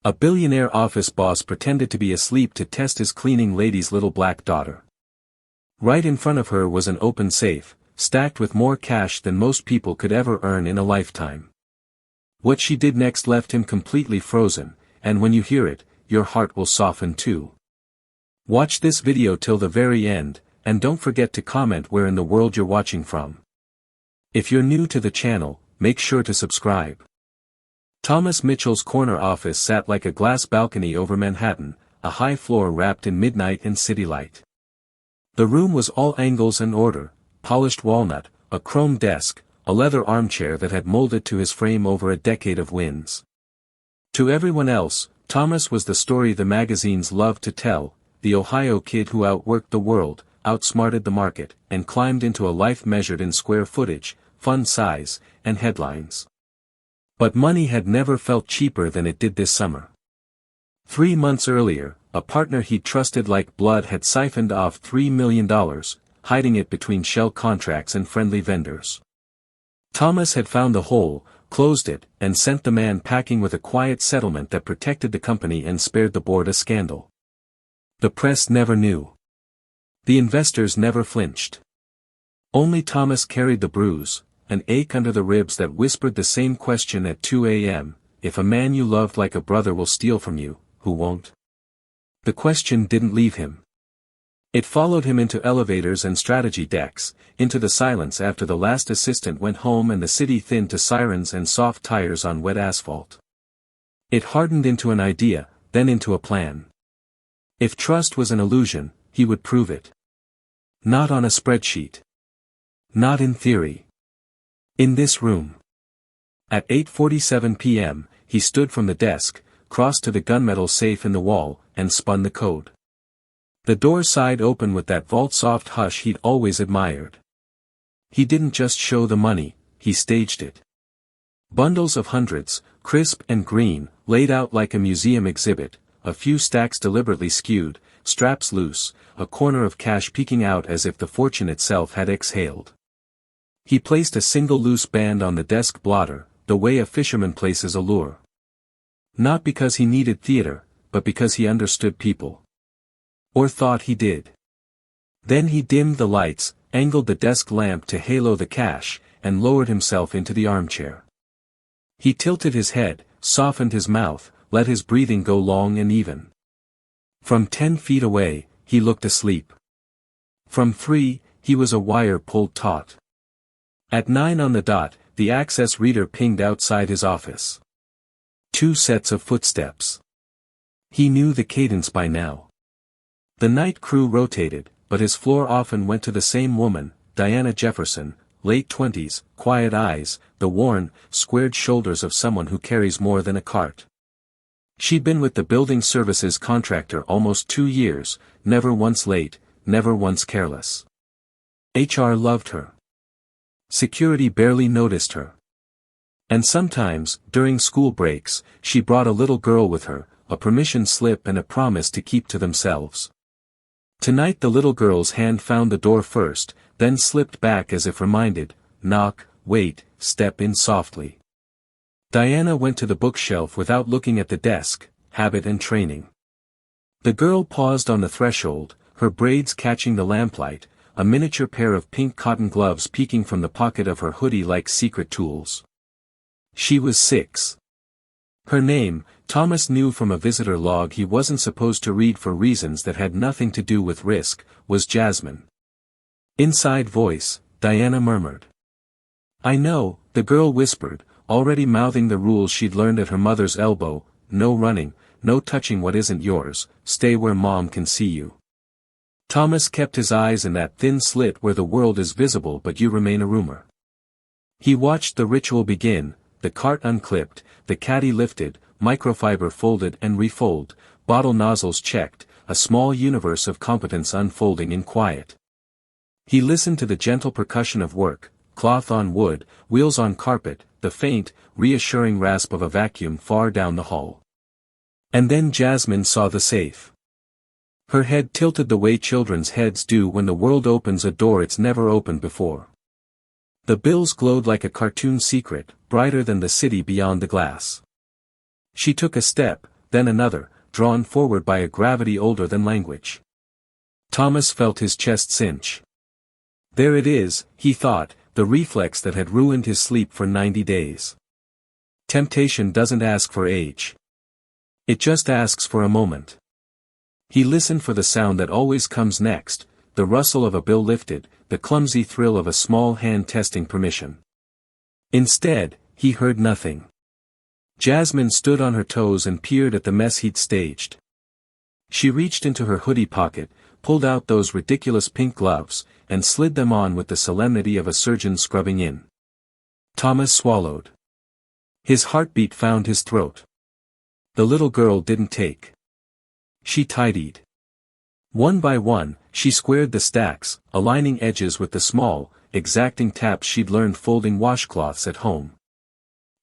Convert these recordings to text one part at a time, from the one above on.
A billionaire office boss pretended to be asleep to test his cleaning lady's little black daughter. Right in front of her was an open safe, stacked with more cash than most people could ever earn in a lifetime. What she did next left him completely frozen, and when you hear it, your heart will soften too. Watch this video till the very end, and don't forget to comment where in the world you're watching from. If you're new to the channel, make sure to subscribe. Thomas Mitchell's corner office sat like a glass balcony over Manhattan, a high floor wrapped in midnight and city light. The room was all angles and order, polished walnut, a chrome desk, a leather armchair that had molded to his frame over a decade of winds. To everyone else, Thomas was the story the magazines loved to tell, the Ohio kid who outworked the world, outsmarted the market, and climbed into a life measured in square footage, fun size, and headlines. But money had never felt cheaper than it did this summer. 3 months earlier, a partner he'd trusted like blood had siphoned off $3 million, hiding it between shell contracts and friendly vendors. Thomas had found the hole, closed it, and sent the man packing with a quiet settlement that protected the company and spared the board a scandal. The press never knew. The investors never flinched. Only Thomas carried the bruise, an ache under the ribs that whispered the same question at 2 a.m., if a man you loved like a brother will steal from you, who won't? The question didn't leave him. It followed him into elevators and strategy decks, into the silence after the last assistant went home and the city thinned to sirens and soft tires on wet asphalt. It hardened into an idea, then into a plan. If trust was an illusion, he would prove it. Not on a spreadsheet. Not in theory. In this room. At 8:47 p.m., he stood from the desk, crossed to the gunmetal safe in the wall, and spun the code. The door sighed open with that vault-soft hush he'd always admired. He didn't just show the money, he staged it. Bundles of hundreds, crisp and green, laid out like a museum exhibit, a few stacks deliberately skewed, straps loose, a corner of cash peeking out as if the fortune itself had exhaled. He placed a single loose band on the desk blotter, the way a fisherman places a lure. Not because he needed theater, but because he understood people. Or thought he did. Then he dimmed the lights, angled the desk lamp to halo the cash, and lowered himself into the armchair. He tilted his head, softened his mouth, let his breathing go long and even. From 10 feet away, he looked asleep. From 3, he was a wire pulled taut. At 9 on the dot, the access reader pinged outside his office. 2 sets of footsteps. He knew the cadence by now. The night crew rotated, but his floor often went to the same woman, Diana Jefferson, late 20s, quiet eyes, the worn, squared shoulders of someone who carries more than a cart. She'd been with the building services contractor almost 2 years, never once late, never once careless. HR loved her. Security barely noticed her. And sometimes, during school breaks, she brought a little girl with her, a permission slip and a promise to keep to themselves. Tonight the little girl's hand found the door first, then slipped back as if reminded, knock, wait, step in softly. Diana went to the bookshelf without looking at the desk, habit and training. The girl paused on the threshold, her braids catching the lamplight, a miniature pair of pink cotton gloves peeking from the pocket of her hoodie like secret tools. She was 6. Her name, Thomas knew from a visitor log he wasn't supposed to read for reasons that had nothing to do with risk, was Jasmine. Inside voice, Diana murmured. I know, the girl whispered, already mouthing the rules she'd learned at her mother's elbow, no running, no touching what isn't yours, stay where mom can see you. Thomas kept his eyes in that thin slit where the world is visible but you remain a rumor. He watched the ritual begin, the cart unclipped, the caddy lifted, microfiber folded and refold, bottle nozzles checked, a small universe of competence unfolding in quiet. He listened to the gentle percussion of work, cloth on wood, wheels on carpet, the faint, reassuring rasp of a vacuum far down the hall. And then Jasmine saw the safe. Her head tilted the way children's heads do when the world opens a door it's never opened before. The bills glowed like a cartoon secret, brighter than the city beyond the glass. She took a step, then another, drawn forward by a gravity older than language. Thomas felt his chest cinch. There it is, he thought, the reflex that had ruined his sleep for 90 days. Temptation doesn't ask for age. It just asks for a moment. He listened for the sound that always comes next, the rustle of a bill lifted, the clumsy thrill of a small hand testing permission. Instead, he heard nothing. Jasmine stood on her toes and peered at the mess he'd staged. She reached into her hoodie pocket, pulled out those ridiculous pink gloves, and slid them on with the solemnity of a surgeon scrubbing in. Thomas swallowed. His heartbeat found his throat. The little girl didn't take. She tidied. One by one, she squared the stacks, aligning edges with the small, exacting taps she'd learned folding washcloths at home.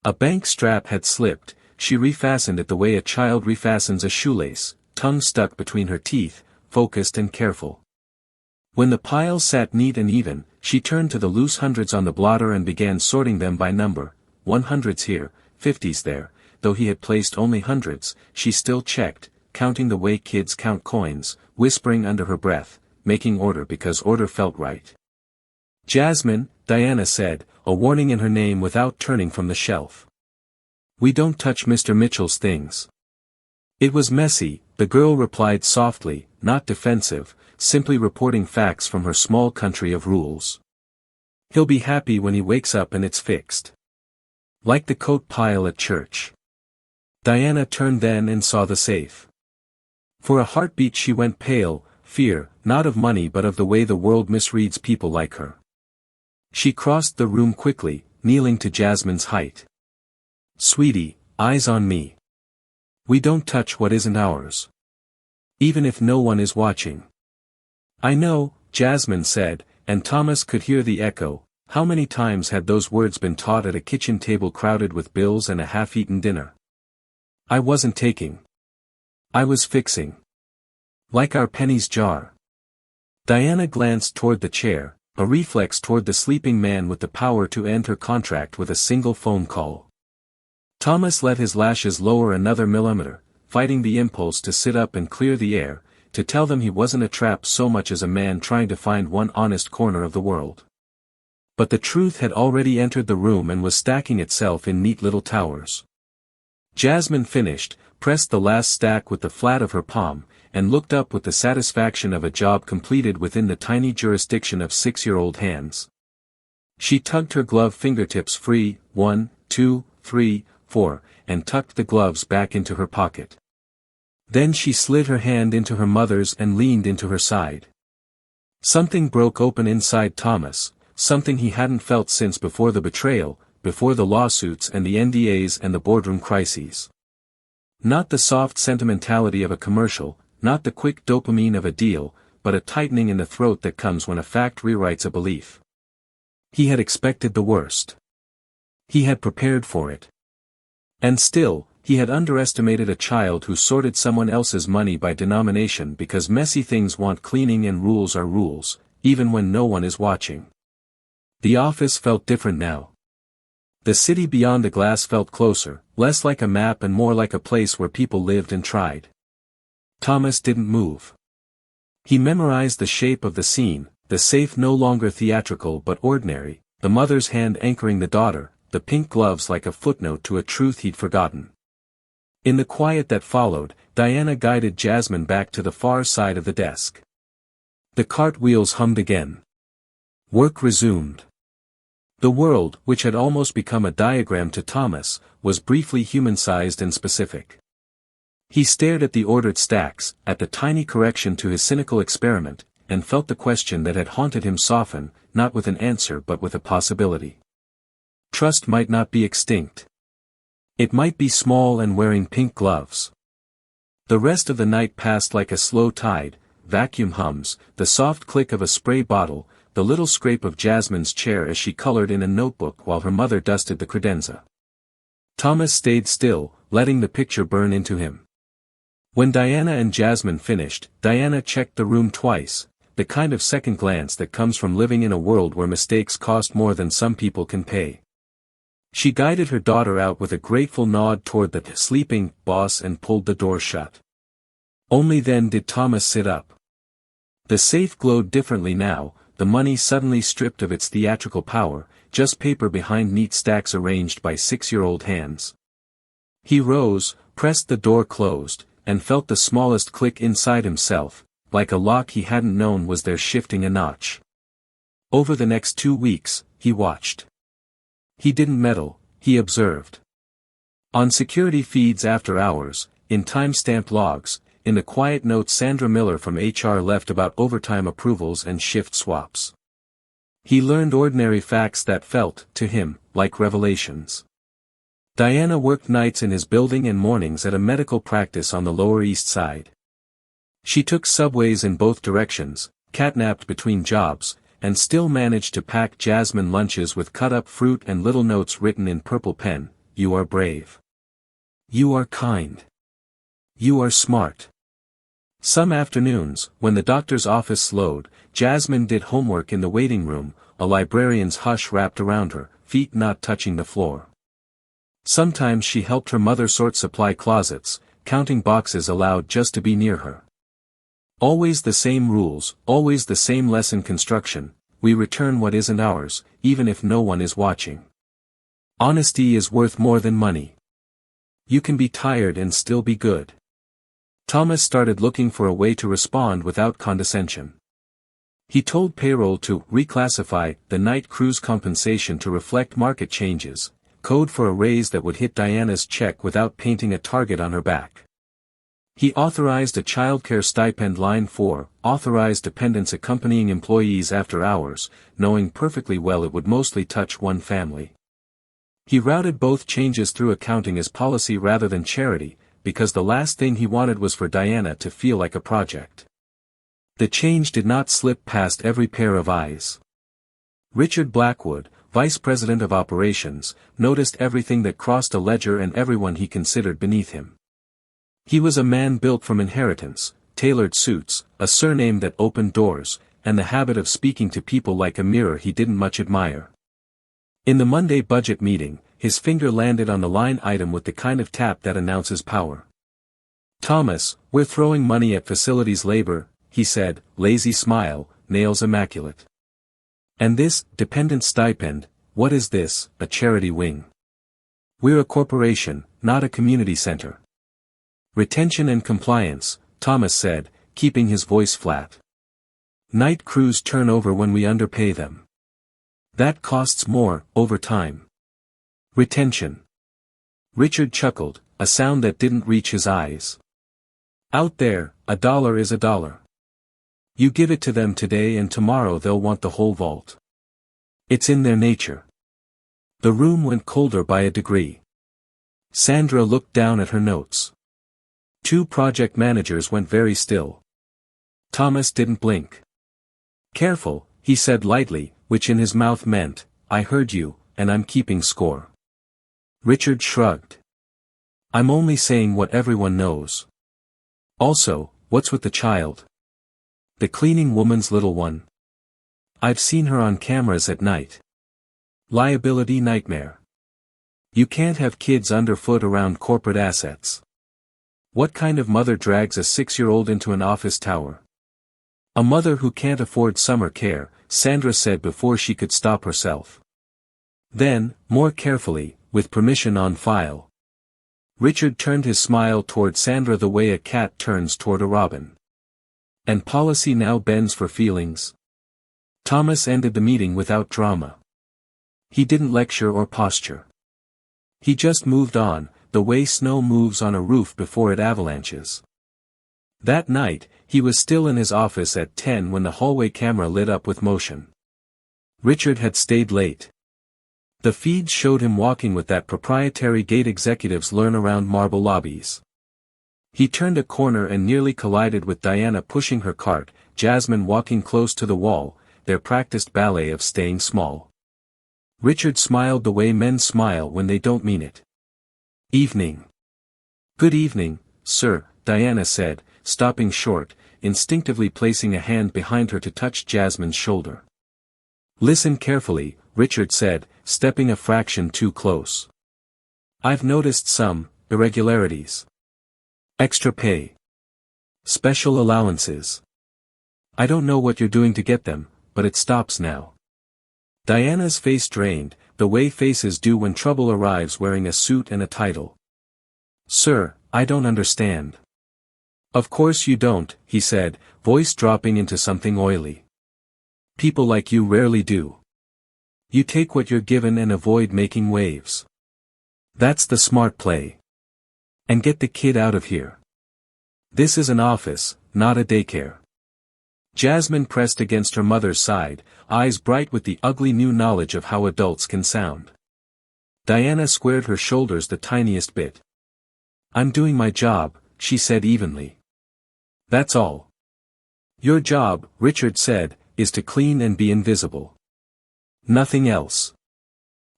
A bank strap had slipped, she refastened it the way a child refastens a shoelace, tongue stuck between her teeth, focused and careful. When the pile sat neat and even, she turned to the loose hundreds on the blotter and began sorting them by number, 100s here, 50s there. Though he had placed only hundreds, she still checked, counting the way kids count coins, whispering under her breath, making order because order felt right. Jasmine, Diana said, a warning in her name without turning from the shelf. We don't touch Mr. Mitchell's things. It was messy, the girl replied softly, not defensive, simply reporting facts from her small country of rules. He'll be happy when he wakes up and it's fixed. Like the coat pile at church. Diana turned then and saw the safe. For a heartbeat she went pale, fear, not of money but of the way the world misreads people like her. She crossed the room quickly, kneeling to Jasmine's height. Sweetie, eyes on me. We don't touch what isn't ours. Even if no one is watching. I know, Jasmine said, and Thomas could hear the echo. How many times had those words been taught at a kitchen table crowded with bills and a half-eaten dinner? I wasn't taking. I was fixing. Like our pennies jar. Diana glanced toward the chair, a reflex toward the sleeping man with the power to end her contract with a single phone call. Thomas let his lashes lower another millimeter, fighting the impulse to sit up and clear the air, to tell them he wasn't a trap so much as a man trying to find one honest corner of the world. But the truth had already entered the room and was stacking itself in neat little towers. Jasmine finished, pressed the last stack with the flat of her palm, and looked up with the satisfaction of a job completed within the tiny jurisdiction of 6-year-old hands. She tugged her glove fingertips free, 1, 2, 3, 4, and tucked the gloves back into her pocket. Then she slid her hand into her mother's and leaned into her side. Something broke open inside Thomas, something he hadn't felt since before the betrayal, before the lawsuits and the NDAs and the boardroom crises. Not the soft sentimentality of a commercial, not the quick dopamine of a deal, but a tightening in the throat that comes when a fact rewrites a belief. He had expected the worst. He had prepared for it. And still, he had underestimated a child who sorted someone else's money by denomination because messy things want cleaning and rules are rules, even when no one is watching. The office felt different now. The city beyond the glass felt closer, less like a map and more like a place where people lived and tried. Thomas didn't move. He memorized the shape of the scene, the safe no longer theatrical but ordinary, the mother's hand anchoring the daughter, the pink gloves like a footnote to a truth he'd forgotten. In the quiet that followed, Diana guided Jasmine back to the far side of the desk. The cartwheels hummed again. Work resumed. The world, which had almost become a diagram to Thomas, was briefly human-sized and specific. He stared at the ordered stacks, at the tiny correction to his cynical experiment, and felt the question that had haunted him soften, not with an answer but with a possibility. Trust might not be extinct. It might be small and wearing pink gloves. The rest of the night passed like a slow tide, vacuum hums, the soft click of a spray bottle, the little scrape of Jasmine's chair as she colored in a notebook while her mother dusted the credenza. Thomas stayed still, letting the picture burn into him. When Diana and Jasmine finished, Diana checked the room twice, the kind of second glance that comes from living in a world where mistakes cost more than some people can pay. She guided her daughter out with a grateful nod toward the sleeping boss and pulled the door shut. Only then did Thomas sit up. The safe glowed differently now, the money suddenly stripped of its theatrical power, just paper behind neat stacks arranged by 6-year-old hands. He rose, pressed the door closed, and felt the smallest click inside himself, like a lock he hadn't known was there shifting a notch. Over the next 2 weeks, he watched. He didn't meddle, he observed. On security feeds after hours, in time-stamped logs, in the quiet notes Sandra Miller from HR left about overtime approvals and shift swaps. He learned ordinary facts that felt, to him, like revelations. Diana worked nights in his building and mornings at a medical practice on the Lower East Side. She took subways in both directions, catnapped between jobs, and still managed to pack Jasmine lunches with cut-up fruit and little notes written in purple pen. You are brave. You are kind. You are smart. Some afternoons, when the doctor's office slowed, Jasmine did homework in the waiting room, a librarian's hush wrapped around her, feet not touching the floor. Sometimes she helped her mother sort supply closets, counting boxes allowed just to be near her. Always the same rules, always the same lesson construction: we return what isn't ours, even if no one is watching. Honesty is worth more than money. You can be tired and still be good. Thomas started looking for a way to respond without condescension. He told payroll to reclassify the night crew's compensation to reflect market changes, code for a raise that would hit Diana's check without painting a target on her back. He authorized a childcare stipend line for authorized dependents accompanying employees after hours, knowing perfectly well it would mostly touch one family. He routed both changes through accounting as policy rather than charity, because the last thing he wanted was for Diana to feel like a project. The change did not slip past every pair of eyes. Richard Blackwood, vice president of operations, noticed everything that crossed a ledger and everyone he considered beneath him. He was a man built from inheritance, tailored suits, a surname that opened doors, and the habit of speaking to people like a mirror he didn't much admire. In the Monday budget meeting, his finger landed on the line item with the kind of tap that announces power. Thomas, we're throwing money at facilities labor, he said, lazy smile, nails immaculate. And this, dependent stipend, what is this, a charity wing? We're a corporation, not a community center. Retention and compliance, Thomas said, keeping his voice flat. Night crews turn over when we underpay them. That costs more, over time. Retention. Richard chuckled, a sound that didn't reach his eyes. Out there, $1 is $1. You give it to them today and tomorrow they'll want the whole vault. It's in their nature. The room went colder by a degree. Sandra looked down at her notes. 2 project managers went very still. Thomas didn't blink. Careful, he said lightly, which in his mouth meant, I heard you, and I'm keeping score. Richard shrugged. I'm only saying what everyone knows. Also, what's with the child? The cleaning woman's little one. I've seen her on cameras at night. Liability nightmare. You can't have kids underfoot around corporate assets. What kind of mother drags a 6-year-old into an office tower? A mother who can't afford summer care, Sandra said before she could stop herself. Then, more carefully, with permission on file. Richard turned his smile toward Sandra the way a cat turns toward a robin. And policy now bends for feelings. Thomas ended the meeting without drama. He didn't lecture or posture. He just moved on, the way snow moves on a roof before it avalanches. That night, he was still in his office at 10 when the hallway camera lit up with motion. Richard had stayed late. The feeds showed him walking with that proprietary gait executives learn around marble lobbies. He turned a corner and nearly collided with Diana pushing her cart, Jasmine walking close to the wall, their practiced ballet of staying small. Richard smiled the way men smile when they don't mean it. Evening. Good evening, sir, Diana said, stopping short, instinctively placing a hand behind her to touch Jasmine's shoulder. Listen carefully, Richard said, stepping a fraction too close. I've noticed some irregularities. Extra pay. Special allowances. I don't know what you're doing to get them, but it stops now. Diana's face drained, the way faces do when trouble arrives wearing a suit and a title. Sir, I don't understand. Of course you don't, he said, voice dropping into something oily. People like you rarely do. You take what you're given and avoid making waves. That's the smart play. And get the kid out of here. This is an office, not a daycare. Jasmine pressed against her mother's side, eyes bright with the ugly new knowledge of how adults can sound. Diana squared her shoulders the tiniest bit. I'm doing my job, she said evenly. That's all. Your job, Richard said, is to clean and be invisible. Nothing else.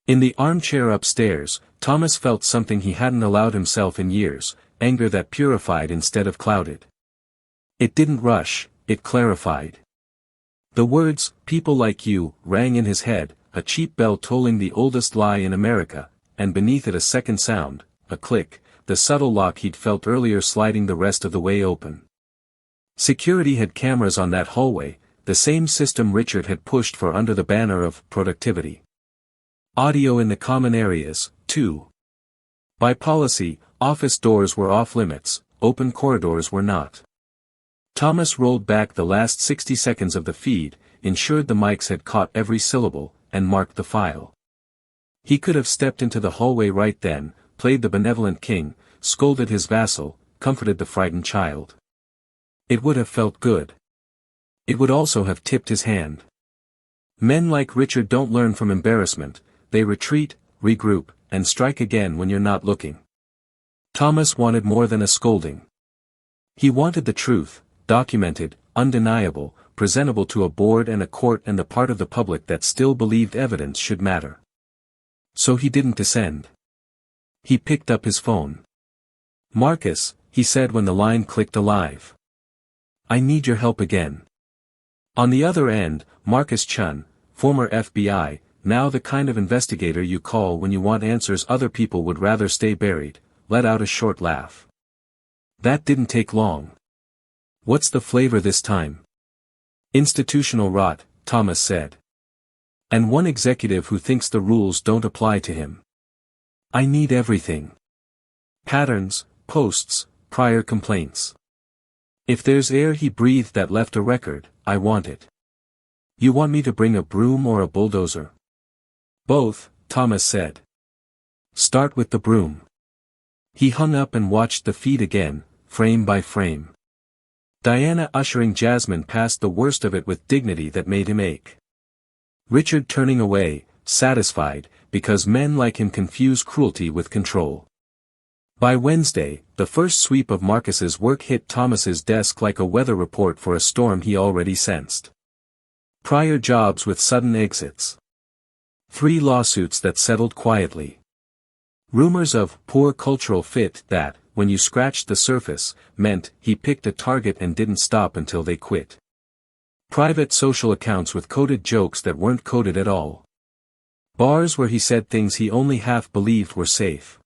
In the armchair upstairs, Thomas felt something he hadn't allowed himself in years, anger that purified instead of clouded. It didn't rush, it clarified. The words, people like you, rang in his head, a cheap bell tolling the oldest lie in America, and beneath it a second sound, a click, the subtle lock he'd felt earlier sliding the rest of the way open. Security had cameras on that hallway, the same system Richard had pushed for under the banner of productivity. Audio in the common areas, too. By policy, office doors were off limits, open corridors were not. Thomas rolled back the last 60 seconds of the feed, ensured the mics had caught every syllable, and marked the file. He could have stepped into the hallway right then, played the benevolent king, scolded his vassal, comforted the frightened child. It would have felt good. It would also have tipped his hand. Men like Richard don't learn from embarrassment, they retreat, regroup, and strike again when you're not looking. Thomas wanted more than a scolding. He wanted the truth, documented, undeniable, presentable to a board and a court and the part of the public that still believed evidence should matter. So he didn't descend. He picked up his phone. Marcus, he said when the line clicked alive. I need your help again. On the other end, Marcus Chun, former FBI, now the kind of investigator you call when you want answers other people would rather stay buried, let out a short laugh. That didn't take long. What's the flavor this time? Institutional rot, Thomas said. And one executive who thinks the rules don't apply to him. I need everything. Patterns, posts, prior complaints. If there's air he breathed that left a record, I want it. You want me to bring a broom or a bulldozer? Both, Thomas said. Start with the broom. He hung up and watched the feed again, frame by frame. Diana ushering Jasmine past the worst of it with dignity that made him ache. Richard turning away, satisfied, because men like him confuse cruelty with control. By Wednesday, the first sweep of Marcus's work hit Thomas's desk like a weather report for a storm he already sensed. Prior jobs with sudden exits. 3 lawsuits that settled quietly. Rumors of poor cultural fit that, when you scratched the surface, meant he picked a target and didn't stop until they quit. Private social accounts with coded jokes that weren't coded at all. Bars where he said things he only half believed were safe.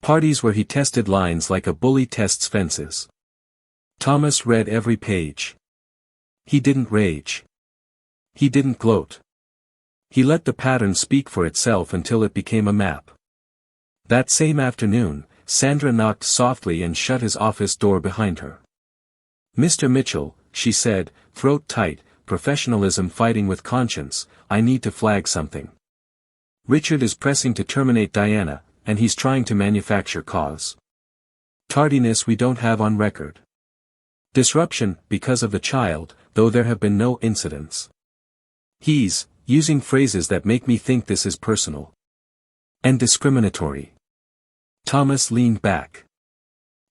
Parties where he tested lines like a bully tests fences. Thomas read every page. He didn't rage. He didn't gloat. He let the pattern speak for itself until it became a map. That same afternoon, Sandra knocked softly and shut his office door behind her. Mr. Mitchell, she said, throat tight, professionalism fighting with conscience, I need to flag something. Richard is pressing to terminate Diana, and he's trying to manufacture cause. Tardiness we don't have on record. Disruption, because of the child, though there have been no incidents. He's using phrases that make me think this is personal. And discriminatory. Thomas leaned back.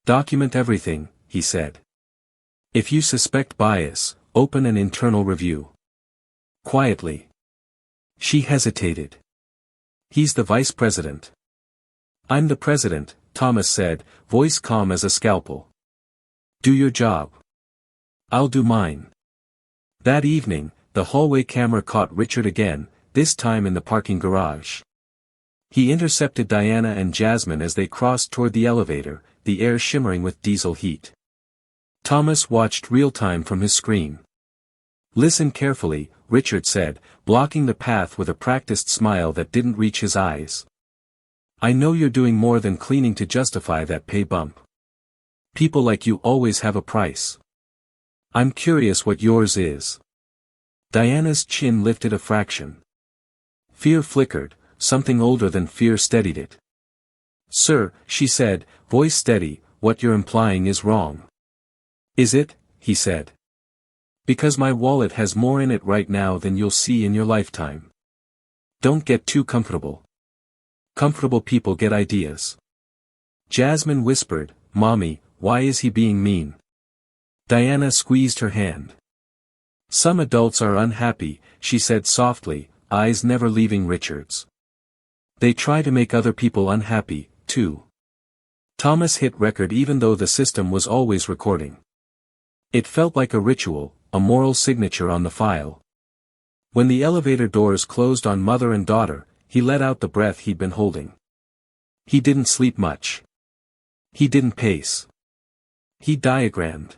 Document everything, he said. If you suspect bias, open an internal review. Quietly. She hesitated. He's the vice president. I'm the president, Thomas said, voice calm as a scalpel. Do your job. I'll do mine. That evening, the hallway camera caught Richard again, this time in the parking garage. He intercepted Diana and Jasmine as they crossed toward the elevator, the air shimmering with diesel heat. Thomas watched real-time from his screen. "Listen carefully," Richard said, blocking the path with a practiced smile that didn't reach his eyes. "I know you're doing more than cleaning to justify that pay bump. People like you always have a price. I'm curious what yours is." Diana's chin lifted a fraction. Fear flickered, something older than fear steadied it. "Sir," she said, voice steady, "what you're implying is wrong." "Is it?" he said. "Because my wallet has more in it right now than you'll see in your lifetime. Don't get too comfortable. Comfortable people get ideas." Jasmine whispered, "Mommy, why is he being mean?" Diana squeezed her hand. "Some adults are unhappy," she said softly, eyes never leaving Richard's. "They try to make other people unhappy, too." Thomas hit record even though the system was always recording. It felt like a ritual, a moral signature on the file. When the elevator doors closed on mother and daughter, he let out the breath he'd been holding. He didn't sleep much. He didn't pace. He diagrammed.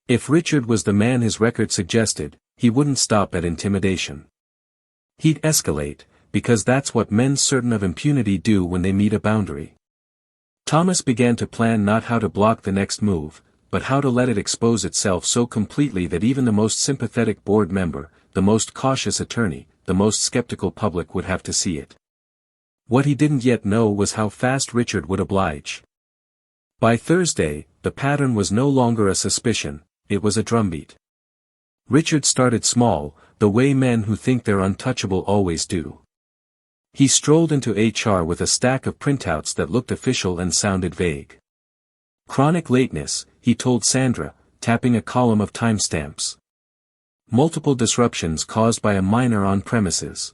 If Richard was the man his record suggested, he wouldn't stop at intimidation. He'd escalate, because that's what men certain of impunity do when they meet a boundary. Thomas began to plan not how to block the next move, but how to let it expose itself so completely that even the most sympathetic board member, the most cautious attorney, the most skeptical public would have to see it. What he didn't yet know was how fast Richard would oblige. By Thursday, the pattern was no longer a suspicion, it was a drumbeat. Richard started small, the way men who think they're untouchable always do. He strolled into HR with a stack of printouts that looked official and sounded vague. "Chronic lateness," he told Sandra, tapping a column of timestamps. "Multiple disruptions caused by a minor on premises.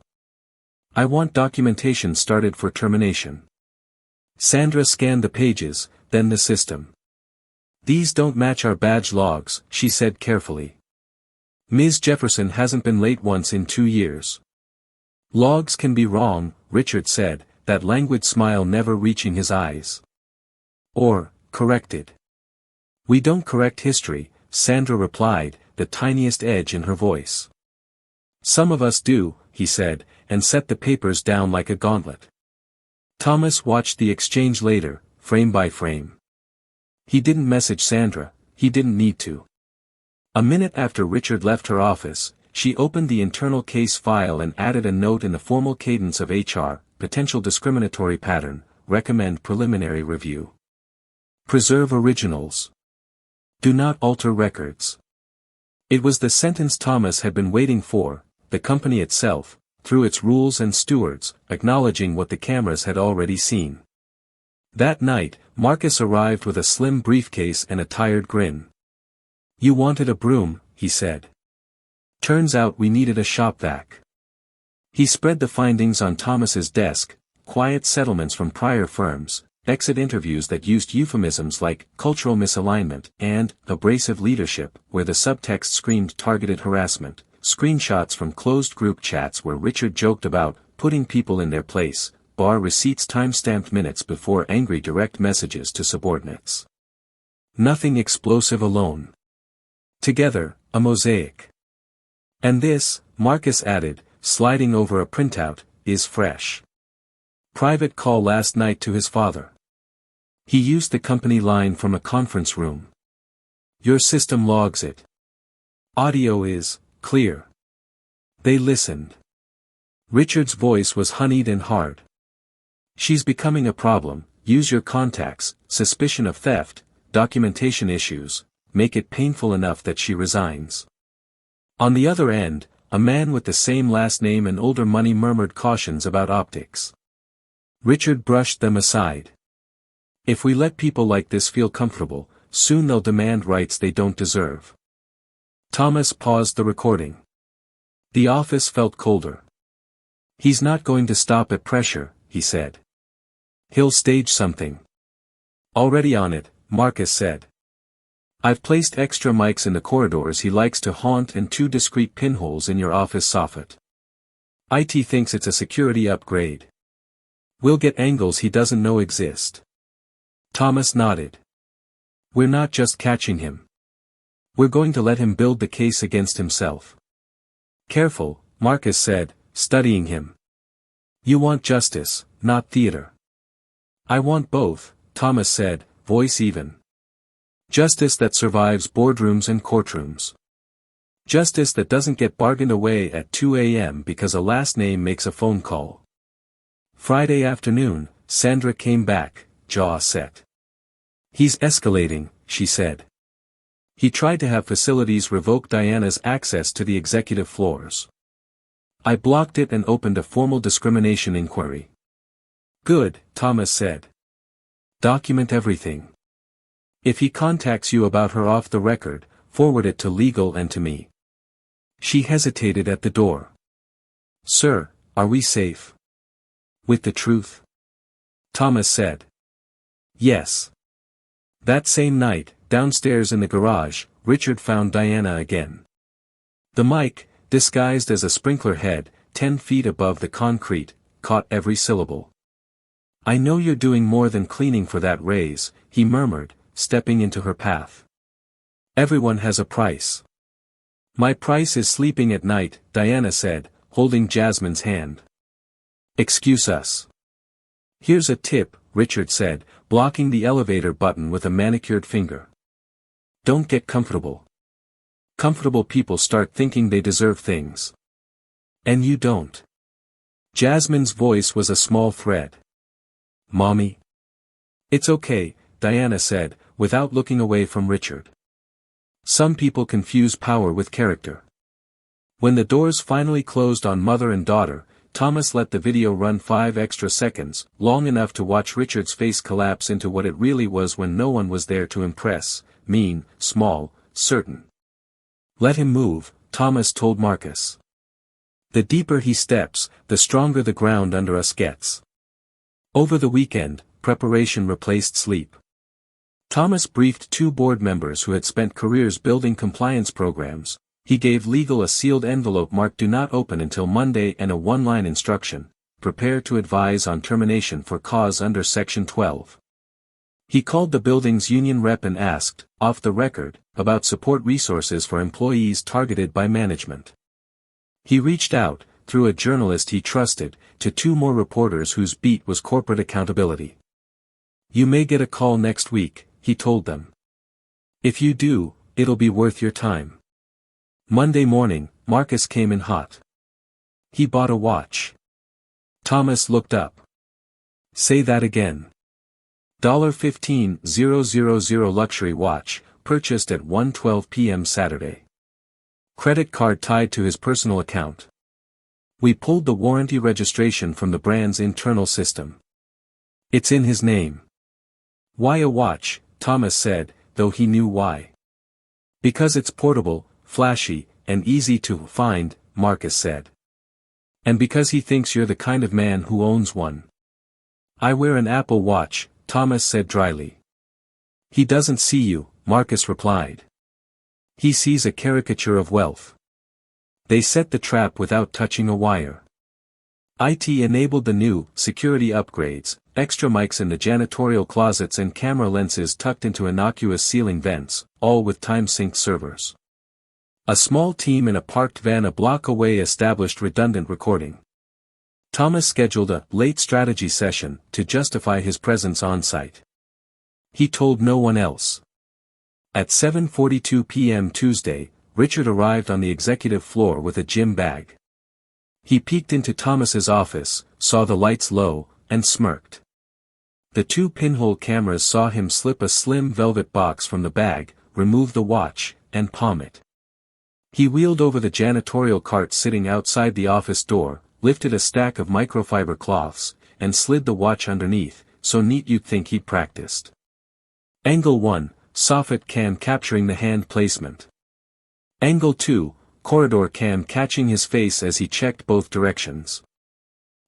I want documentation started for termination." Sandra scanned the pages, then the system. "These don't match our badge logs," she said carefully. "Ms. Jefferson hasn't been late once in 2 years." "Logs can be wrong," Richard said, that languid smile never reaching his eyes. "Or, corrected." "We don't correct history," Sandra replied, the tiniest edge in her voice. "Some of us do," he said, and set the papers down like a gauntlet. Thomas watched the exchange later, frame by frame. He didn't message Sandra, he didn't need to. A minute after Richard left her office, she opened the internal case file and added a note in the formal cadence of HR, "Potential discriminatory pattern, recommend preliminary review. Preserve originals. Do not alter records." It was the sentence Thomas had been waiting for, the company itself, through its rules and stewards, acknowledging what the cameras had already seen. That night, Marcus arrived with a slim briefcase and a tired grin. "You wanted a broom," he said. "Turns out we needed a shop vac." He spread the findings on Thomas's desk: quiet settlements from prior firms, exit interviews that used euphemisms like cultural misalignment and abrasive leadership, where the subtext screamed targeted harassment, screenshots from closed group chats where Richard joked about putting people in their place, bar receipts timestamped minutes before angry direct messages to subordinates. Nothing explosive alone. Together, a mosaic. "And this," Marcus added, sliding over a printout, "is fresh. Private call last night to his father. He used the company line from a conference room. Your system logs it. Audio is clear." They listened. Richard's voice was honeyed and hard. "She's becoming a problem. Use your contacts, suspicion of theft, documentation issues, make it painful enough that she resigns." On the other end, a man with the same last name and older money murmured cautions about optics. Richard brushed them aside. "If we let people like this feel comfortable, soon they'll demand rights they don't deserve." Thomas paused the recording. The office felt colder. "He's not going to stop at pressure," he said. "He'll stage something." "Already on it," Marcus said. "I've placed extra mics in the corridors he likes to haunt and 2 discreet pinholes in your office soffit. IT thinks it's a security upgrade. We'll get angles he doesn't know exist. Thomas nodded. We're not just catching him. We're going to let him build the case against himself. Careful, Marcus said, studying him. You want justice, not theater. I want both, Thomas said, voice even. Justice that survives boardrooms and courtrooms. Justice that doesn't get bargained away at 2 a.m. because a last name makes a phone call. Friday afternoon, Sandra came back, jaw set. He's escalating, she said. He tried to have facilities revoke Diana's access to the executive floors. I blocked it and opened a formal discrimination inquiry. Good, Thomas said. Document everything. If he contacts you about her off the record, forward it to legal and to me. She hesitated at the door. Sir, are we safe? With the truth? Thomas said. Yes. That same night, downstairs in the garage, Richard found Diana again. The mic, disguised as a sprinkler head, 10 feet above the concrete, caught every syllable. I know you're doing more than cleaning for that raise, he murmured, stepping into her path. Everyone has a price. My price is sleeping at night, Diana said, holding Jasmine's hand. Excuse us. Here's a tip, Richard said, blocking the elevator button with a manicured finger. Don't get comfortable. Comfortable people start thinking they deserve things. And you don't. Jasmine's voice was a small thread. Mommy? It's okay, Diana said, without looking away from Richard. Some people confuse power with character. When the doors finally closed on mother and daughter, Thomas let the video run 5 extra seconds, long enough to watch Richard's face collapse into what it really was when no one was there to impress, mean, small, certain. Let him move, Thomas told Marcus. The deeper he steps, the stronger the ground under us gets. Over the weekend, preparation replaced sleep. Thomas briefed 2 board members who had spent careers building compliance programs. He gave legal a sealed envelope marked "Do not open until Monday" and a 1-line instruction, prepare to advise on termination for cause under Section 12. He called the building's union rep and asked, off the record, about support resources for employees targeted by management. He reached out, through a journalist he trusted, to 2 more reporters whose beat was corporate accountability. You may get a call next week, he told them. If you do, it'll be worth your time. Monday morning, Marcus came in hot. He bought a watch. Thomas looked up. Say that again. $15,000 luxury watch, purchased at 1:12 p.m. Saturday. Credit card tied to his personal account. We pulled the warranty registration from the brand's internal system. It's in his name. Why a watch? Thomas said, though he knew why. Because it's portable, flashy, and easy to find, Marcus said. And because he thinks you're the kind of man who owns one. I wear an Apple Watch, Thomas said dryly. He doesn't see you, Marcus replied. He sees a caricature of wealth. They set the trap without touching a wire. IT enabled the new, security upgrades, extra mics in the janitorial closets and camera lenses tucked into innocuous ceiling vents, all with time-synced servers. A small team in a parked van a block away established redundant recording. Thomas scheduled a late strategy session to justify his presence on site. He told no one else. At 7:42 p.m. Tuesday, Richard arrived on the executive floor with a gym bag. He peeked into Thomas's office, saw the lights low, and smirked. The 2 pinhole cameras saw him slip a slim velvet box from the bag, remove the watch, and palm it. He wheeled over the janitorial cart sitting outside the office door, lifted a stack of microfiber cloths, and slid the watch underneath, so neat you'd think he'd practiced. Angle 1, soffit cam capturing the hand placement. Angle 2, corridor cam catching his face as he checked both directions.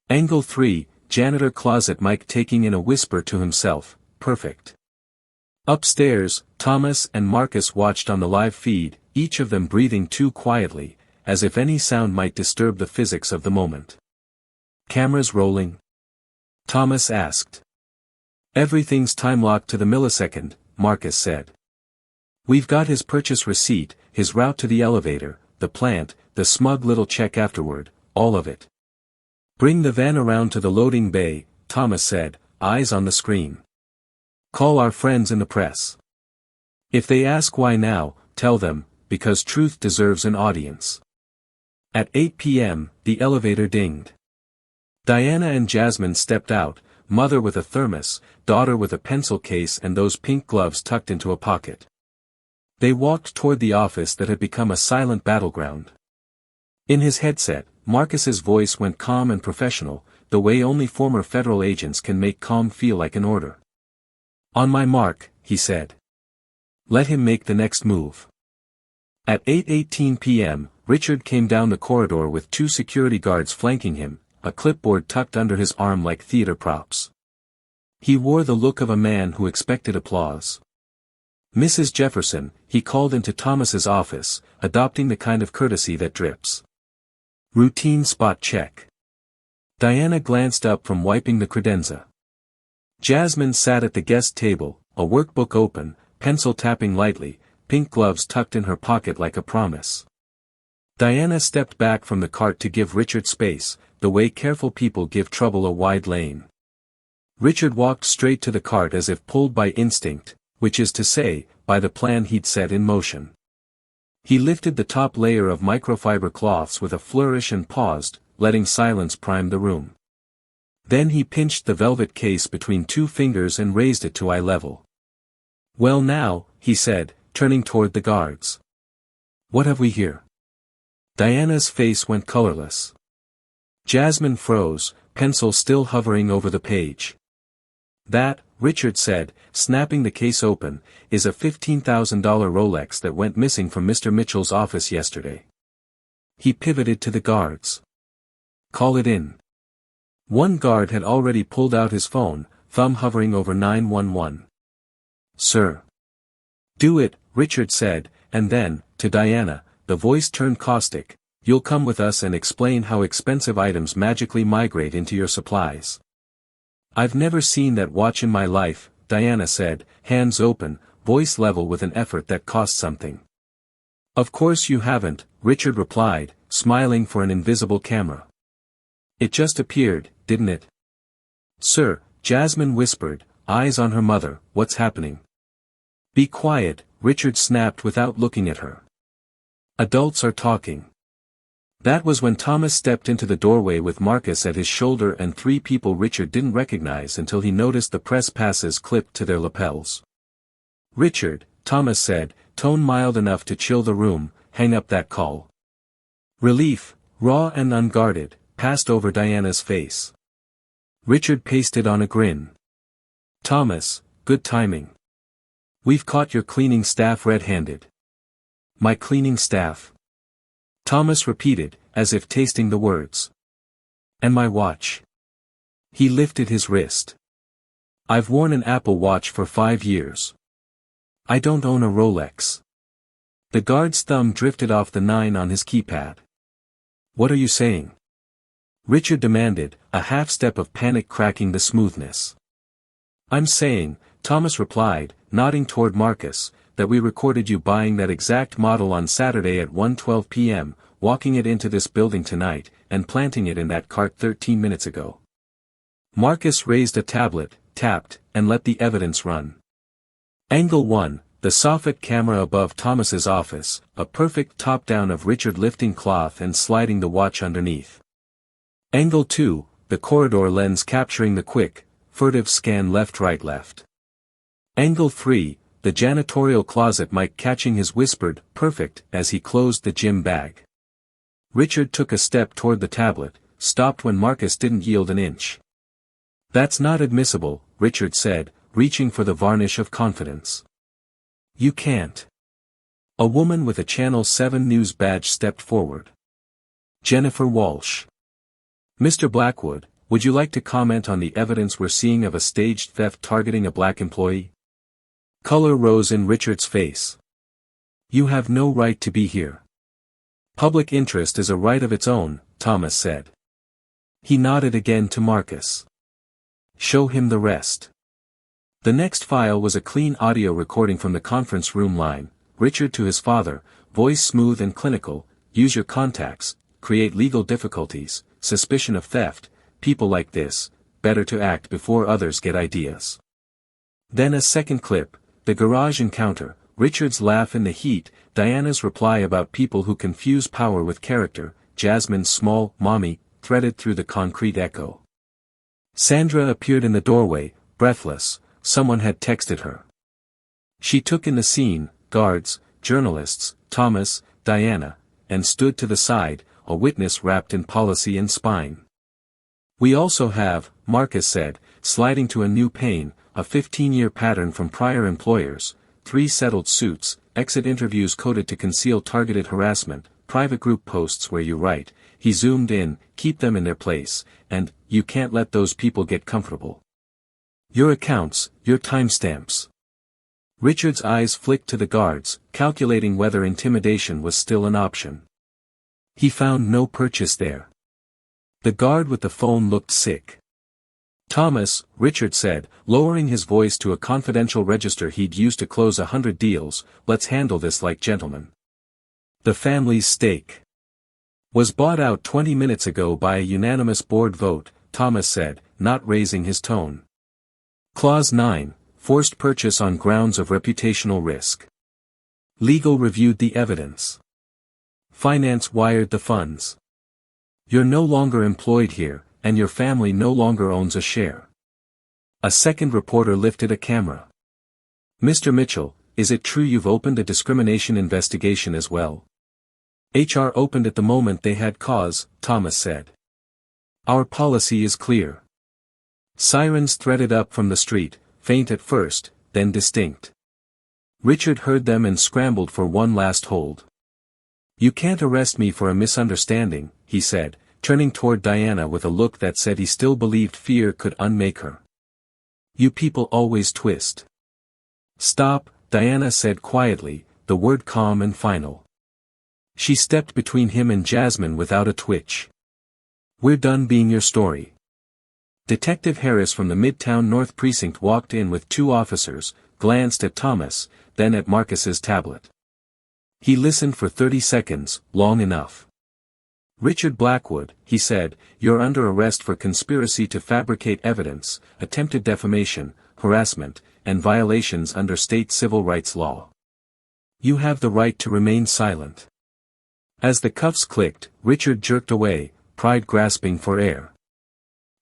Angle 3, janitor closet mic taking in a whisper to himself, perfect. Upstairs, Thomas and Marcus watched on the live feed, each of them breathing too quietly, as if any sound might disturb the physics of the moment. "Cameras rolling?" Thomas asked. "Everything's time-locked to the millisecond," Marcus said. "We've got his purchase receipt, his route to the elevator, the plant, the smug little check afterward, all of it." "Bring the van around to the loading bay," Thomas said, eyes on the screen. "Call our friends in the press. If they ask why now, tell them, because truth deserves an audience." At 8 p.m., the elevator dinged. Diana and Jasmine stepped out, mother with a thermos, daughter with a pencil case and those pink gloves tucked into a pocket. They walked toward the office that had become a silent battleground. In his headset, Marcus's voice went calm and professional, the way only former federal agents can make calm feel like an order. "On my mark," he said. "Let him make the next move." At 8:18 p.m., Richard came down the corridor with 2 security guards flanking him, a clipboard tucked under his arm like theater props. He wore the look of a man who expected applause. "Mrs. Jefferson," he called into Thomas's office, adopting the kind of courtesy that drips. "Routine spot check." Diana glanced up from wiping the credenza. Jasmine sat at the guest table, a workbook open, pencil tapping lightly, pink gloves tucked in her pocket like a promise. Diana stepped back from the cart to give Richard space, the way careful people give trouble a wide lane. Richard walked straight to the cart as if pulled by instinct, which is to say, by the plan he'd set in motion. He lifted the top layer of microfiber cloths with a flourish and paused, letting silence prime the room. Then he pinched the velvet case between 2 fingers and raised it to eye level. "Well now," he said, turning toward the guards. "What have we here?" Diana's face went colorless. Jasmine froze, pencil still hovering over the page. "That," Richard said, snapping the case open, "is a $15,000 Rolex that went missing from Mr. Mitchell's office yesterday." He pivoted to the guards. "Call it in." One guard had already pulled out his phone, thumb hovering over 911. "Sir." "Do it," Richard said, and then, to Diana, the voice turned caustic, "You'll come with us and explain how expensive items magically migrate into your supplies." "I've never seen that watch in my life," Diana said, hands open, voice level with an effort that cost something. "Of course you haven't," Richard replied, smiling for an invisible camera. "It just appeared, didn't it?" "Sir," Jasmine whispered, eyes on her mother, "what's happening?" "Be quiet," Richard snapped without looking at her. "Adults are talking." That was when Thomas stepped into the doorway with Marcus at his shoulder and 3 people Richard didn't recognize until he noticed the press passes clipped to their lapels. "Richard," Thomas said, tone mild enough to chill the room, "hang up that call." Relief, raw and unguarded, passed over Diana's face. Richard pasted on a grin. "Thomas, good timing. We've caught your cleaning staff red-handed." "My cleaning staff?" Thomas repeated, as if tasting the words. "And my watch." He lifted his wrist. "I've worn an Apple Watch for 5 years. I don't own a Rolex." The guard's thumb drifted off the 9 on his keypad. "What are you saying?" Richard demanded, a half-step of panic cracking the smoothness. "I'm saying," Thomas replied, nodding toward Marcus, "that we recorded you buying that exact model on Saturday at 1:12 p.m., walking it into this building tonight, and planting it in that cart 13 minutes ago." Marcus raised a tablet, tapped, and let the evidence run. Angle 1, the soffit camera above Thomas's office, a perfect top-down of Richard lifting cloth and sliding the watch underneath. Angle 2, the corridor lens capturing the quick, furtive scan left-right-left. Angle 3, the janitorial closet mic catching his whispered, "perfect," as he closed the gym bag. Richard took a step toward the tablet, stopped when Marcus didn't yield an inch. "That's not admissible," Richard said, reaching for the varnish of confidence. "You can't." A woman with a Channel 7 News badge stepped forward. Jennifer Walsh. "Mr. Blackwood, would you like to comment on the evidence we're seeing of a staged theft targeting a black employee?" Color rose in Richard's face. "You have no right to be here." Public interest is a right of its own, Thomas said. He nodded again to Marcus. Show him the rest. The next file was a clean audio recording from the conference room line. Richard to his father, voice smooth and clinical, use your contacts, create legal difficulties, suspicion of theft, people like this, better to act before others get ideas. Then a second clip, the garage encounter, Richard's laugh in the heat, Diana's reply about people who confuse power with character, Jasmine's small, mommy, threaded through the concrete echo. Sandra appeared in the doorway, breathless, someone had texted her. She took in the scene, guards, journalists, Thomas, Diana, and stood to the side, a witness wrapped in policy and spine. We also have, Marcus said, sliding to a new pane, a 15-year pattern from prior employers, 3 settled suits, exit interviews coded to conceal targeted harassment, private group posts where you write, he zoomed in, keep them in their place, and, you can't let those people get comfortable. Your accounts, your timestamps. Richard's eyes flicked to the guards, calculating whether intimidation was still an option. He found no purchase there. The guard with the phone looked sick. Thomas, Richard said, lowering his voice to a confidential register he'd used to close 100 deals, let's handle this like gentlemen. The family's stake was bought out 20 minutes ago by a unanimous board vote, Thomas said, not raising his tone. Clause 9, forced purchase on grounds of reputational risk. Legal reviewed the evidence. Finance wired the funds. You're no longer employed here, and your family no longer owns a share. A second reporter lifted a camera. Mr. Mitchell, is it true you've opened a discrimination investigation as well? HR opened at the moment they had cause, Thomas said. Our policy is clear. Sirens threaded up from the street, faint at first, then distinct. Richard heard them and scrambled for one last hold. You can't arrest me for a misunderstanding, he said, turning toward Diana with a look that said he still believed fear could unmake her. You people always twist. Stop, Diana said quietly, the word calm and final. She stepped between him and Jasmine without a twitch. We're done being your story. Detective Harris from the Midtown North Precinct walked in with 2 officers, glanced at Thomas, then at Marcus's tablet. He listened for 30 seconds, long enough. Richard Blackwood, he said, you're under arrest for conspiracy to fabricate evidence, attempted defamation, harassment, and violations under state civil rights law. You have the right to remain silent. As the cuffs clicked, Richard jerked away, pride grasping for air.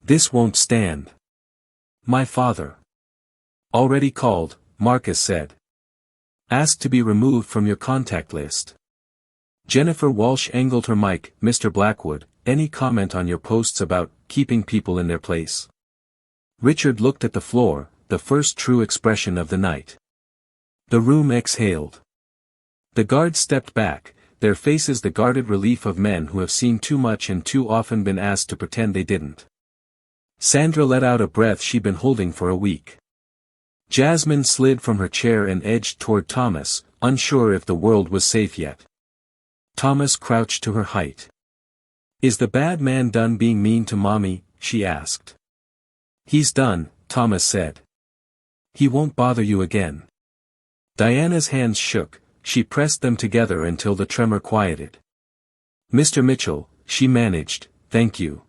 This won't stand. My father. Already called, Marcus said. Asked to be removed from your contact list. Jennifer Walsh angled her mic, Mr. Blackwood, any comment on your posts about keeping people in their place? Richard looked at the floor, the first true expression of the night. The room exhaled. The guards stepped back, their faces the guarded relief of men who have seen too much and too often been asked to pretend they didn't. Sandra let out a breath she'd been holding for a week. Jasmine slid from her chair and edged toward Thomas, unsure if the world was safe yet. Thomas crouched to her height. Is the bad man done being mean to mommy? She asked. He's done, Thomas said. He won't bother you again. Diana's hands shook, she pressed them together until the tremor quieted. Mr. Mitchell, she managed, thank you.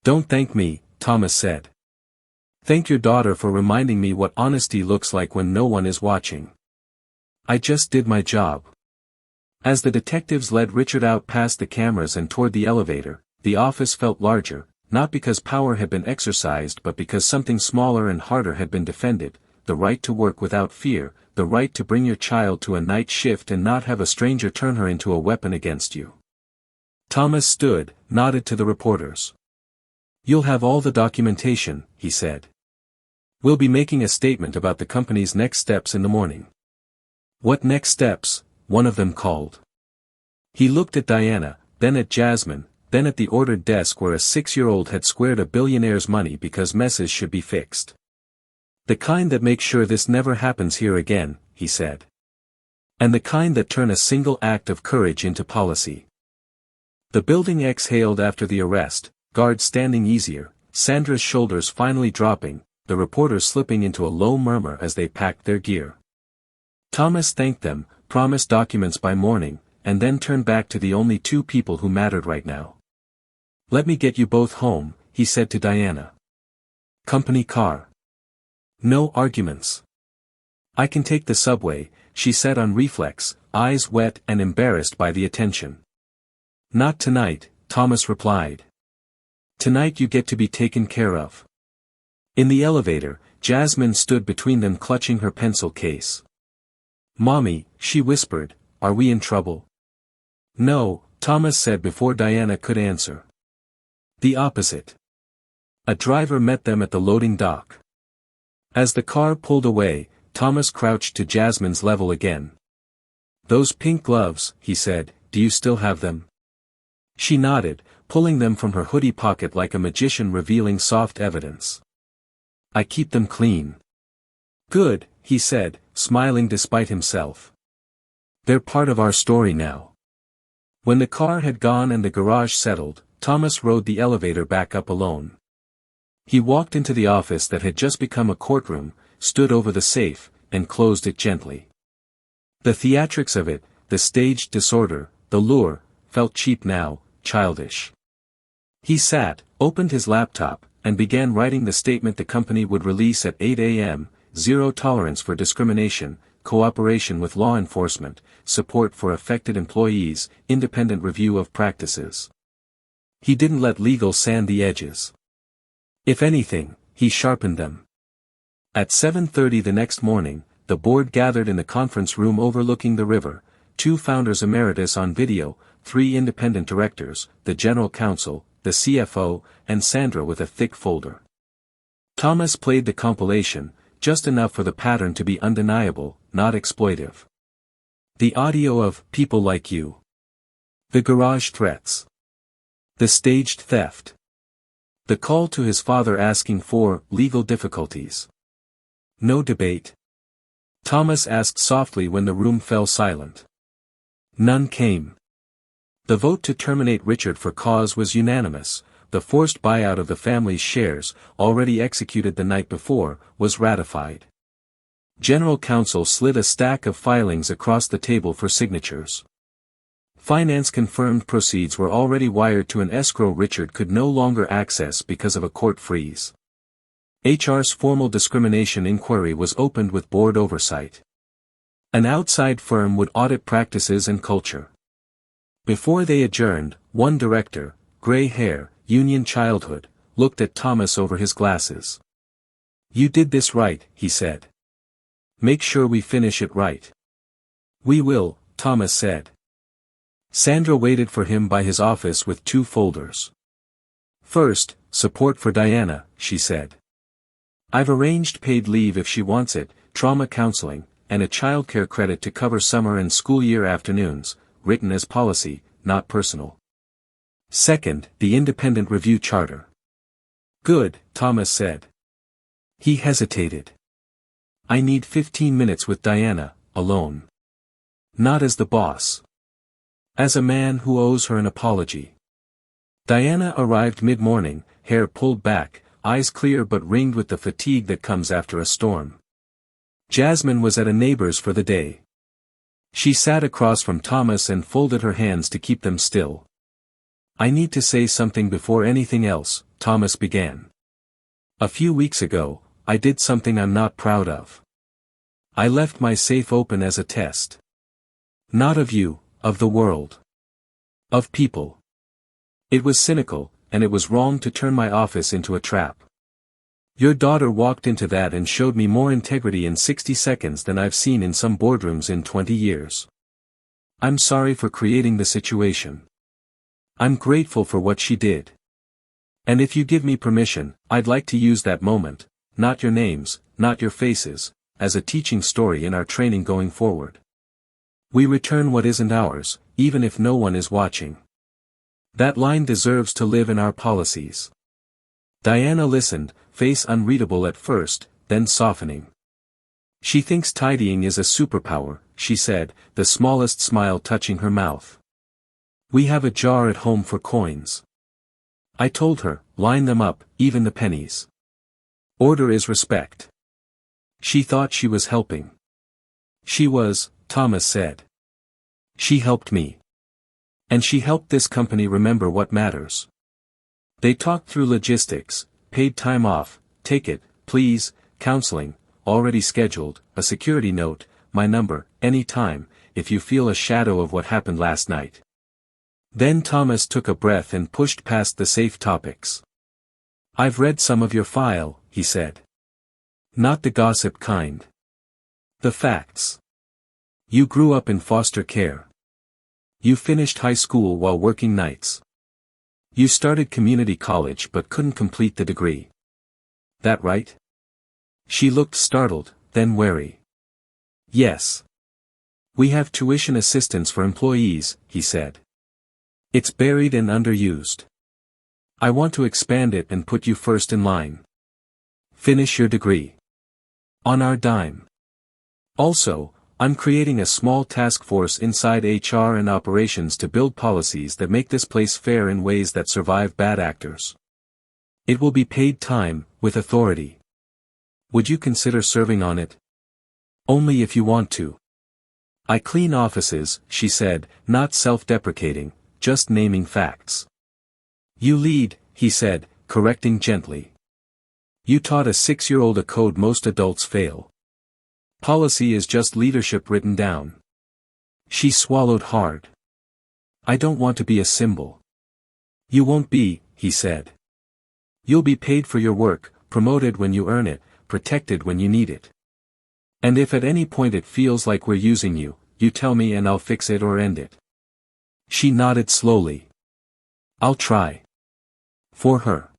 Don't thank me, Thomas said. Thank your daughter for reminding me what honesty looks like when no one is watching. I just did my job. As the detectives led Richard out past the cameras and toward the elevator, the office felt larger, not because power had been exercised but because something smaller and harder had been defended, the right to work without fear, the right to bring your child to a night shift and not have a stranger turn her into a weapon against you. Thomas stood, nodded to the reporters. You'll have all the documentation, he said. We'll be making a statement about the company's next steps in the morning. What next steps? One of them called. He looked at Diana, then at Jasmine, then at the ordered desk where a 6-year-old had squared a billionaire's money because messes should be fixed. The kind that make sure this never happens here again, he said. And the kind that turn a single act of courage into policy. The building exhaled after the arrest, guards standing easier, Sandra's shoulders finally dropping, the reporters slipping into a low murmur as they packed their gear. Thomas thanked them, promised documents by morning, and then turned back to the only two people who mattered right now. "Let me get you both home," he said to Diana. "Company car. No arguments." "I can take the subway," she said on reflex, eyes wet and embarrassed by the attention. "Not tonight," Thomas replied. "Tonight you get to be taken care of." In the elevator, Jasmine stood between them clutching her pencil case. "Mommy," she whispered, "are we in trouble?" "No," Thomas said before Diana could answer. The opposite. A driver met them at the loading dock. As the car pulled away, Thomas crouched to Jasmine's level again. "Those pink gloves," he said, "do you still have them?" She nodded, pulling them from her hoodie pocket like a magician revealing soft evidence. "I keep them clean." "Good," he said, smiling despite himself. "They're part of our story now." When the car had gone and the garage settled, Thomas rode the elevator back up alone. He walked into the office that had just become a courtroom, stood over the safe, and closed it gently. The theatrics of it, the staged disorder, the lure, felt cheap now, childish. He sat, opened his laptop, and began writing the statement the company would release at 8 a.m., zero tolerance for discrimination, cooperation with law enforcement, support for affected employees, independent review of practices. He didn't let legal sand the edges. If anything, he sharpened them. At 7:30 the next morning, the board gathered in the conference room overlooking the river, 2 founders emeritus on video, 3 independent directors, the general counsel, the CFO, and Sandra with a thick folder. Thomas played the compilation, just enough for the pattern to be undeniable, not exploitive. The audio of "People Like You." The garage threats. The staged theft. The call to his father asking for legal difficulties. No debate. Thomas asked softly when the room fell silent. None came. The vote to terminate Richard for cause was unanimous. The forced buyout of the family's shares, already executed the night before, was ratified. General counsel slid a stack of filings across the table for signatures. Finance confirmed proceeds were already wired to an escrow Richard could no longer access because of a court freeze. HR's formal discrimination inquiry was opened with board oversight. An outside firm would audit practices and culture. Before they adjourned, one director, gray hair, union childhood, looked at Thomas over his glasses. "You did this right," he said. "Make sure we finish it right." "We will," Thomas said. Sandra waited for him by his office with 2 folders. "First, support for Diana," she said. "I've arranged paid leave if she wants it, trauma counseling, and a childcare credit to cover summer and school year afternoons, written as policy, not personal. Second, the independent review charter." "Good," Thomas said. He hesitated. "I need 15 minutes with Diana, alone. Not as the boss. As a man who owes her an apology." Diana arrived mid-morning, hair pulled back, eyes clear but ringed with the fatigue that comes after a storm. Jasmine was at a neighbor's for the day. She sat across from Thomas and folded her hands to keep them still. "I need to say something before anything else," Thomas began. "A few weeks ago, I did something I'm not proud of. I left my safe open as a test. Not of you, of the world. Of people. It was cynical, and it was wrong to turn my office into a trap. Your daughter walked into that and showed me more integrity in 60 seconds than I've seen in some boardrooms in 20 years. I'm sorry for creating the situation. I'm grateful for what she did. And if you give me permission, I'd like to use that moment, not your names, not your faces, as a teaching story in our training going forward. We return what isn't ours, even if no one is watching. That line deserves to live in our policies." Diana listened, face unreadable at first, then softening. "She thinks tidying is a superpower," she said, the smallest smile touching her mouth. We have a jar at home for coins. I told her, line them up, even the pennies. Order is respect. She thought she was helping. She was, Thomas said. She helped me. And she helped this company remember what matters. They talked through logistics, paid time off, take it, please, counseling, already scheduled, a security note, my number, any time, if you feel a shadow of what happened last night. Then Thomas took a breath and pushed past the safe topics. I've read some of your file, he said. Not the gossip kind. The facts. You grew up in foster care. You finished high school while working nights. You started community college but couldn't complete the degree. That right? She looked startled, then wary. Yes. We have tuition assistance for employees, he said. It's buried and underused. I want to expand it and put you first in line. Finish your degree. On our dime. Also, I'm creating a small task force inside HR and operations to build policies that make this place fair in ways that survive bad actors. It will be paid time, with authority. Would you consider serving on it? Only if you want to. I clean offices, she said, not self-deprecating, just naming facts. You lead, he said, correcting gently. You taught a 6-year-old a code most adults fail. Policy is just leadership written down. She swallowed hard. I don't want to be a symbol. You won't be, he said. You'll be paid for your work, promoted when you earn it, protected when you need it. And if at any point it feels like we're using you, you tell me and I'll fix it or end it. She nodded slowly. I'll try. For her.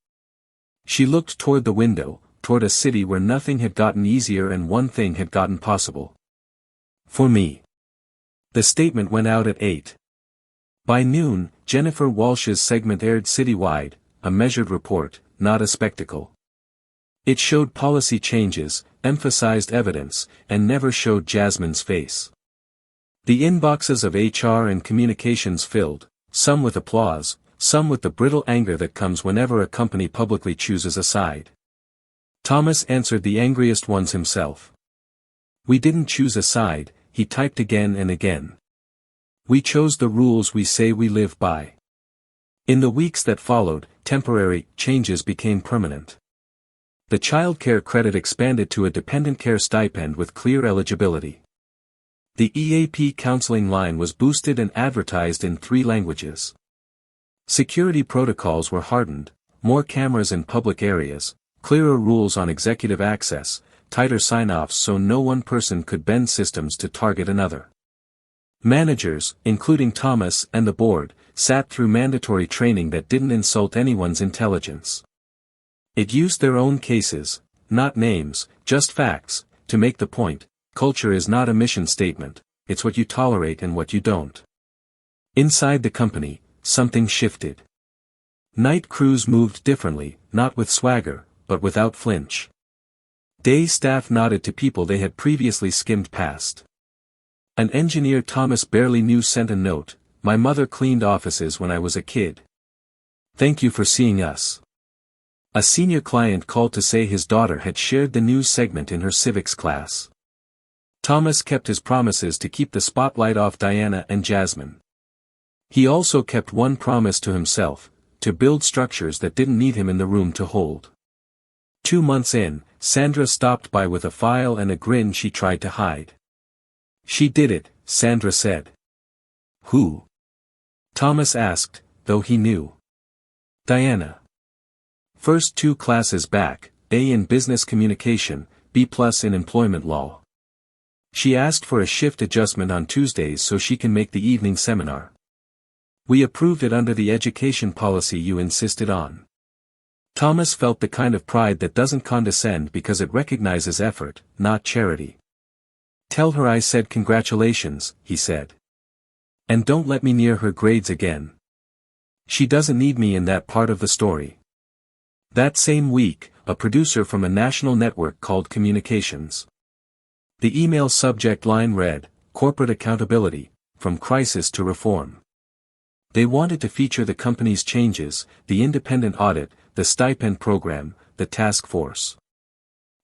She looked toward the window, toward a city where nothing had gotten easier and one thing had gotten possible. For me. The statement went out at 8. By noon, Jennifer Walsh's segment aired citywide, a measured report, not a spectacle. It showed policy changes, emphasized evidence, and never showed Jasmine's face. The inboxes of HR and communications filled, some with applause, some with the brittle anger that comes whenever a company publicly chooses a side. Thomas answered the angriest ones himself. We didn't choose a side, he typed again and again. We chose the rules we say we live by. In the weeks that followed, temporary changes became permanent. The child care credit expanded to a dependent care stipend with clear eligibility. The EAP counseling line was boosted and advertised in 3 languages. Security protocols were hardened, more cameras in public areas, clearer rules on executive access, tighter sign-offs so no one person could bend systems to target another. Managers, including Thomas and the board, sat through mandatory training that didn't insult anyone's intelligence. It used their own cases, not names, just facts, to make the point. Culture is not a mission statement, it's what you tolerate and what you don't. Inside the company, something shifted. Night crews moved differently, not with swagger, but without flinch. Day staff nodded to people they had previously skimmed past. An engineer Thomas barely knew sent a note, my mother cleaned offices when I was a kid. Thank you for seeing us. A senior client called to say his daughter had shared the news segment in her civics class. Thomas kept his promises to keep the spotlight off Diana and Jasmine. He also kept one promise to himself, to build structures that didn't need him in the room to hold. 2 months in, Sandra stopped by with a file and a grin she tried to hide. She did it, Sandra said. Who? Thomas asked, though he knew. Diana. First 2 classes back, A in business communication, B+ in employment law. She asked for a shift adjustment on Tuesdays so she can make the evening seminar. We approved it under the education policy you insisted on. Thomas felt the kind of pride that doesn't condescend because it recognizes effort, not charity. Tell her I said congratulations, he said. And don't let me near her grades again. She doesn't need me in that part of the story. That same week, a producer from a national network called Communications. The email subject line read, Corporate Accountability, From Crisis to Reform. They wanted to feature the company's changes, the independent audit, the stipend program, the task force.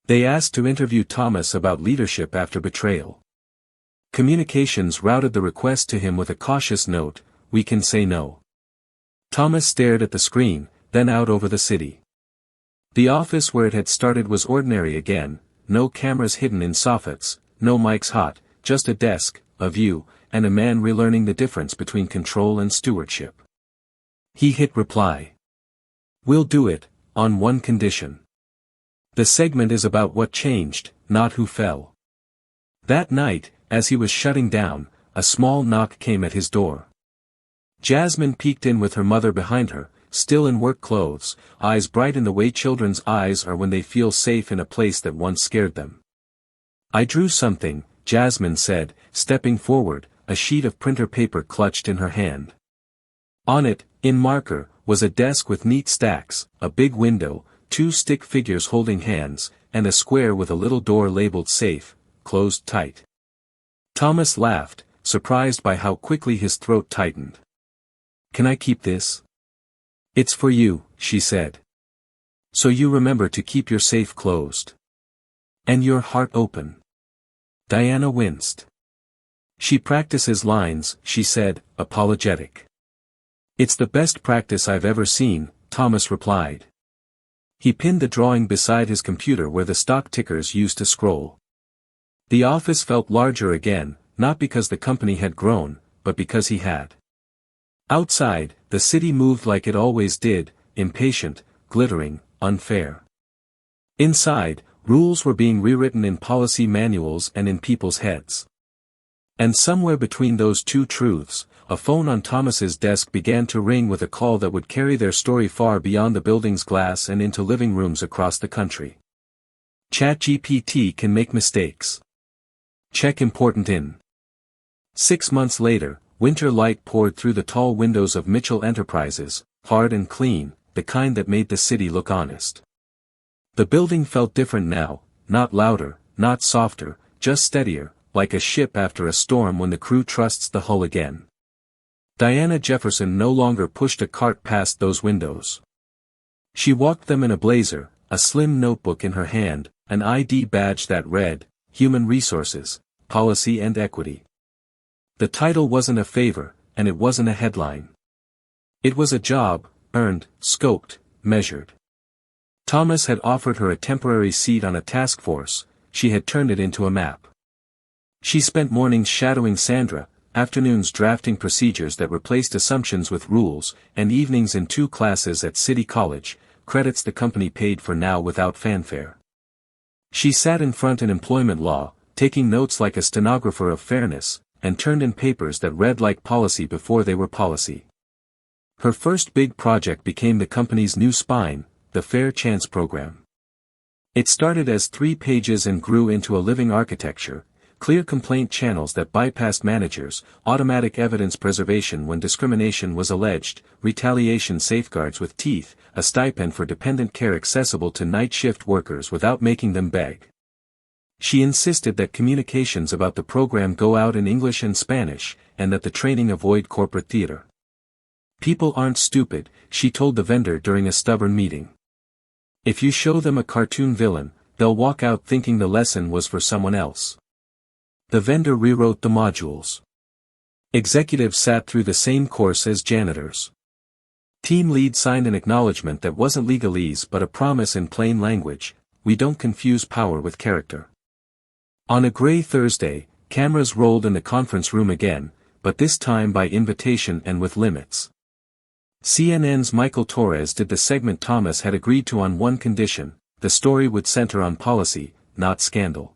They asked to interview Thomas about leadership after betrayal. Communications routed the request to him with a cautious note, "We can say no." Thomas stared at the screen, then out over the city. The office where it had started was ordinary again, no cameras hidden in soffits, no mics hot, just a desk, a view, and a man relearning the difference between control and stewardship. He hit reply. "We'll do it, on one condition. The segment is about what changed, not who fell." That night, as he was shutting down, a small knock came at his door. Jasmine peeked in with her mother behind her, still in work clothes, eyes bright in the way children's eyes are when they feel safe in a place that once scared them. "I drew something," Jasmine said, stepping forward, a sheet of printer paper clutched in her hand. On it, in marker, was a desk with neat stacks, a big window, two stick figures holding hands, and a square with a little door labeled safe, closed tight. Thomas laughed, surprised by how quickly his throat tightened. "Can I keep this?" "It's for you," she said. "So you remember to keep your safe closed. And your heart open." Diana winced. "She practices lines," she said, apologetic. "It's the best practice I've ever seen," Thomas replied. He pinned the drawing beside his computer where the stock tickers used to scroll. The office felt larger again, not because the company had grown, but because he had. Outside, the city moved like it always did, impatient, glittering, unfair. Inside, rules were being rewritten in policy manuals and in people's heads. And somewhere between those two truths, a phone on Thomas's desk began to ring with a call that would carry their story far beyond the building's glass and into living rooms across the country. ChatGPT can make mistakes. Check important in. 6 months later, winter light poured through the tall windows of Mitchell Enterprises, hard and clean, the kind that made the city look honest. The building felt different now, not louder, not softer, just steadier, like a ship after a storm when the crew trusts the hull again. Diana Jefferson no longer pushed a cart past those windows. She walked them in a blazer, a slim notebook in her hand, an ID badge that read, Human Resources, Policy and Equity. The title wasn't a favor, and it wasn't a headline. It was a job, earned, scoped, measured. Thomas had offered her a temporary seat on a task force, she had turned it into a map. She spent mornings shadowing Sandra, afternoons drafting procedures that replaced assumptions with rules, and evenings in 2 classes at City College, credits the company paid for now without fanfare. She sat in front in employment law, taking notes like a stenographer of fairness, and turned in papers that read like policy before they were policy. Her first big project became the company's new spine, the Fair Chance Program. It started as 3 pages and grew into a living architecture, clear complaint channels that bypassed managers, automatic evidence preservation when discrimination was alleged, retaliation safeguards with teeth, a stipend for dependent care accessible to night shift workers without making them beg. She insisted that communications about the program go out in English and Spanish, and that the training avoid corporate theater. People aren't stupid, she told the vendor during a stubborn meeting. If you show them a cartoon villain, they'll walk out thinking the lesson was for someone else. The vendor rewrote the modules. Executives sat through the same course as janitors. Team lead signed an acknowledgement that wasn't legalese but a promise in plain language, we don't confuse power with character. On a gray Thursday, cameras rolled in the conference room again, but this time by invitation and with limits. CNN's Michael Torres did the segment Thomas had agreed to on one condition, the story would center on policy, not scandal.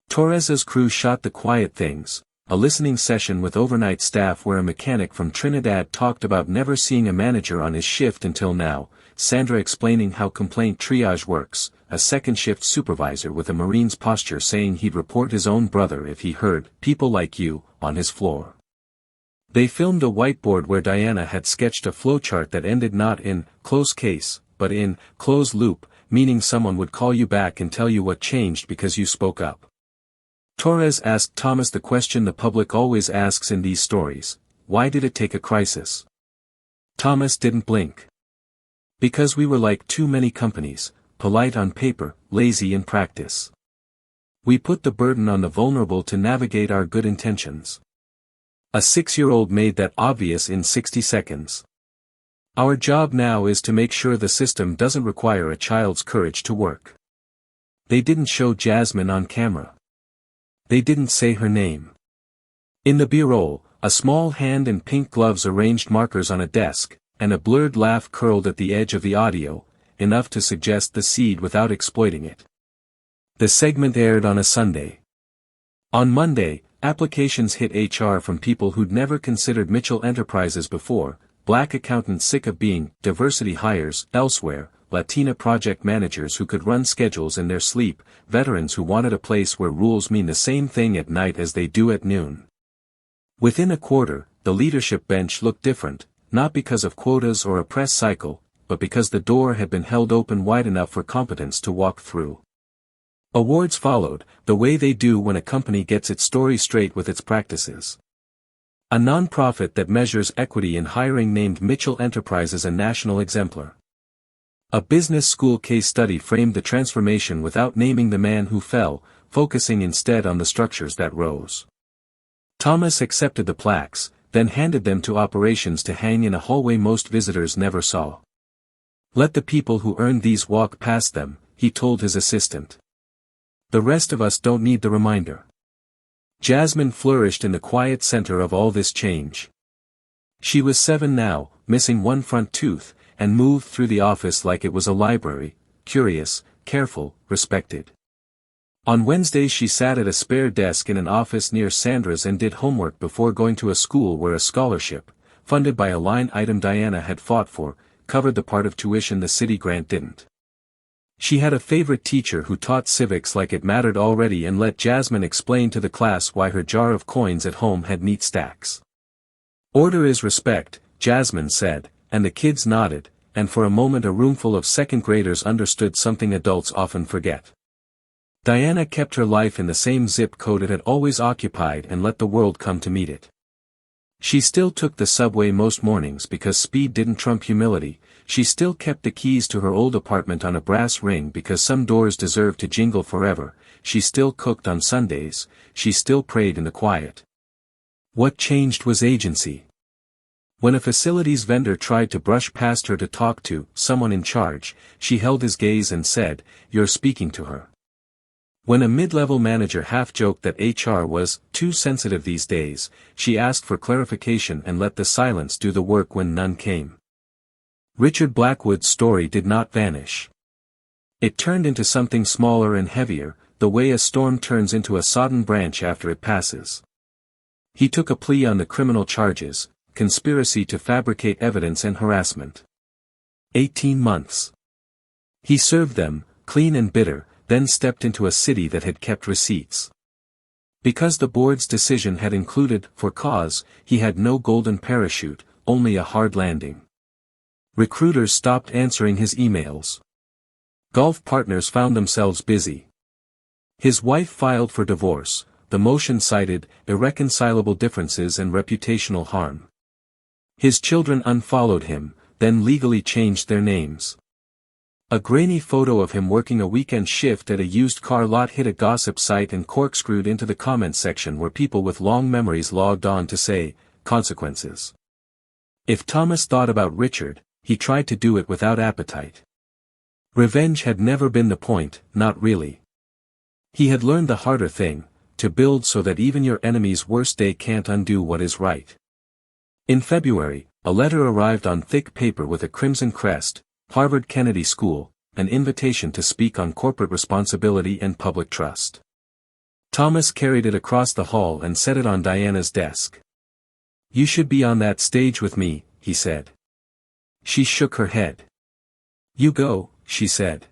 Torres's crew shot The Quiet Things, a listening session with overnight staff where a mechanic from Trinidad talked about never seeing a manager on his shift until now, Sandra explaining how complaint triage works, a second shift supervisor with a Marine's posture saying he'd report his own brother if he heard, people like you, on his floor. They filmed a whiteboard where Diana had sketched a flowchart that ended not in close case, but in close loop, meaning someone would call you back and tell you what changed because you spoke up. Torres asked Thomas the question the public always asks in these stories, why did it take a crisis? Thomas didn't blink. Because we were like too many companies, polite on paper, lazy in practice. We put the burden on the vulnerable to navigate our good intentions. A 6-year-old made that obvious in 60 seconds. Our job now is to make sure the system doesn't require a child's courage to work. They didn't show Jasmine on camera. They didn't say her name. In the bureau, a small hand in pink gloves arranged markers on a desk, and a blurred laugh curled at the edge of the audio, enough to suggest the seed without exploiting it. The segment aired on a Sunday. On Monday, applications hit HR from people who'd never considered Mitchell Enterprises before, Black accountants sick of being diversity hires elsewhere, Latina project managers who could run schedules in their sleep, veterans who wanted a place where rules mean the same thing at night as they do at noon. Within a quarter, the leadership bench looked different, not because of quotas or a press cycle, but because the door had been held open wide enough for competence to walk through. Awards followed, the way they do when a company gets its story straight with its practices. A non-profit that measures equity in hiring named Mitchell Enterprises a national exemplar. A business school case study framed the transformation without naming the man who fell, focusing instead on the structures that rose. Thomas accepted the plaques, then handed them to operations to hang in a hallway most visitors never saw. Let the people who earned these walk past them, he told his assistant. The rest of us don't need the reminder. Jasmine flourished in the quiet center of all this change. She was 7 now, missing one front tooth, and moved through the office like it was a library, curious, careful, respected. On Wednesdays she sat at a spare desk in an office near Sandra's and did homework before going to a school where a scholarship, funded by a line item Diana had fought for, covered the part of tuition the city grant didn't. She had a favorite teacher who taught civics like it mattered already and let Jasmine explain to the class why her jar of coins at home had neat stacks. Order is respect, Jasmine said, and the kids nodded, and for a moment a roomful of second graders understood something adults often forget. Diana kept her life in the same zip code it had always occupied and let the world come to meet it. She still took the subway most mornings because speed didn't trump humility. She still kept the keys to her old apartment on a brass ring because some doors deserved to jingle forever. She still cooked on Sundays. She still prayed in the quiet. What changed was agency. When a facilities vendor tried to brush past her to talk to someone in charge, she held his gaze and said, "You're speaking to her." When a mid-level manager half-joked that HR was too sensitive these days, she asked for clarification and let the silence do the work when none came. Richard Blackwood's story did not vanish. It turned into something smaller and heavier, the way a storm turns into a sodden branch after it passes. He took a plea on the criminal charges, conspiracy to fabricate evidence and harassment. 18 months. He served them, clean and bitter, then stepped into a city that had kept receipts. Because the board's decision had included, for cause, he had no golden parachute, only a hard landing. Recruiters stopped answering his emails. Golf partners found themselves busy. His wife filed for divorce. The motion cited irreconcilable differences and reputational harm. His children unfollowed him, then legally changed their names. A grainy photo of him working a weekend shift at a used car lot hit a gossip site and corkscrewed into the comments section where people with long memories logged on to say, consequences. If Thomas thought about Richard, he tried to do it without appetite. Revenge had never been the point, not really. He had learned the harder thing, to build so that even your enemy's worst day can't undo what is right. In February, a letter arrived on thick paper with a crimson crest, Harvard Kennedy School, an invitation to speak on corporate responsibility and public trust. Thomas carried it across the hall and set it on Diana's desk. "You should be on that stage with me," he said. She shook her head. "You go," she said.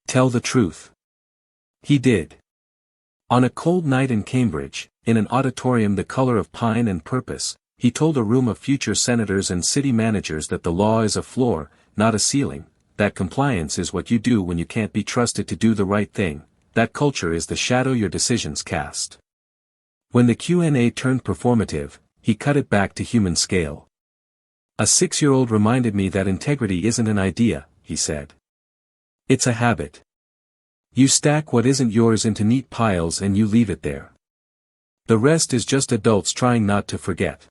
"Tell the truth." He did. On a cold night in Cambridge, in an auditorium the color of pine and purpose, he told a room of future senators and city managers that the law is a floor, not a ceiling, that compliance is what you do when you can't be trusted to do the right thing, that culture is the shadow your decisions cast. When the Q&A turned performative, he cut it back to human scale. A 6-year-old reminded me that integrity isn't an idea, he said. It's a habit. You stack what isn't yours into neat piles and you leave it there. The rest is just adults trying not to forget.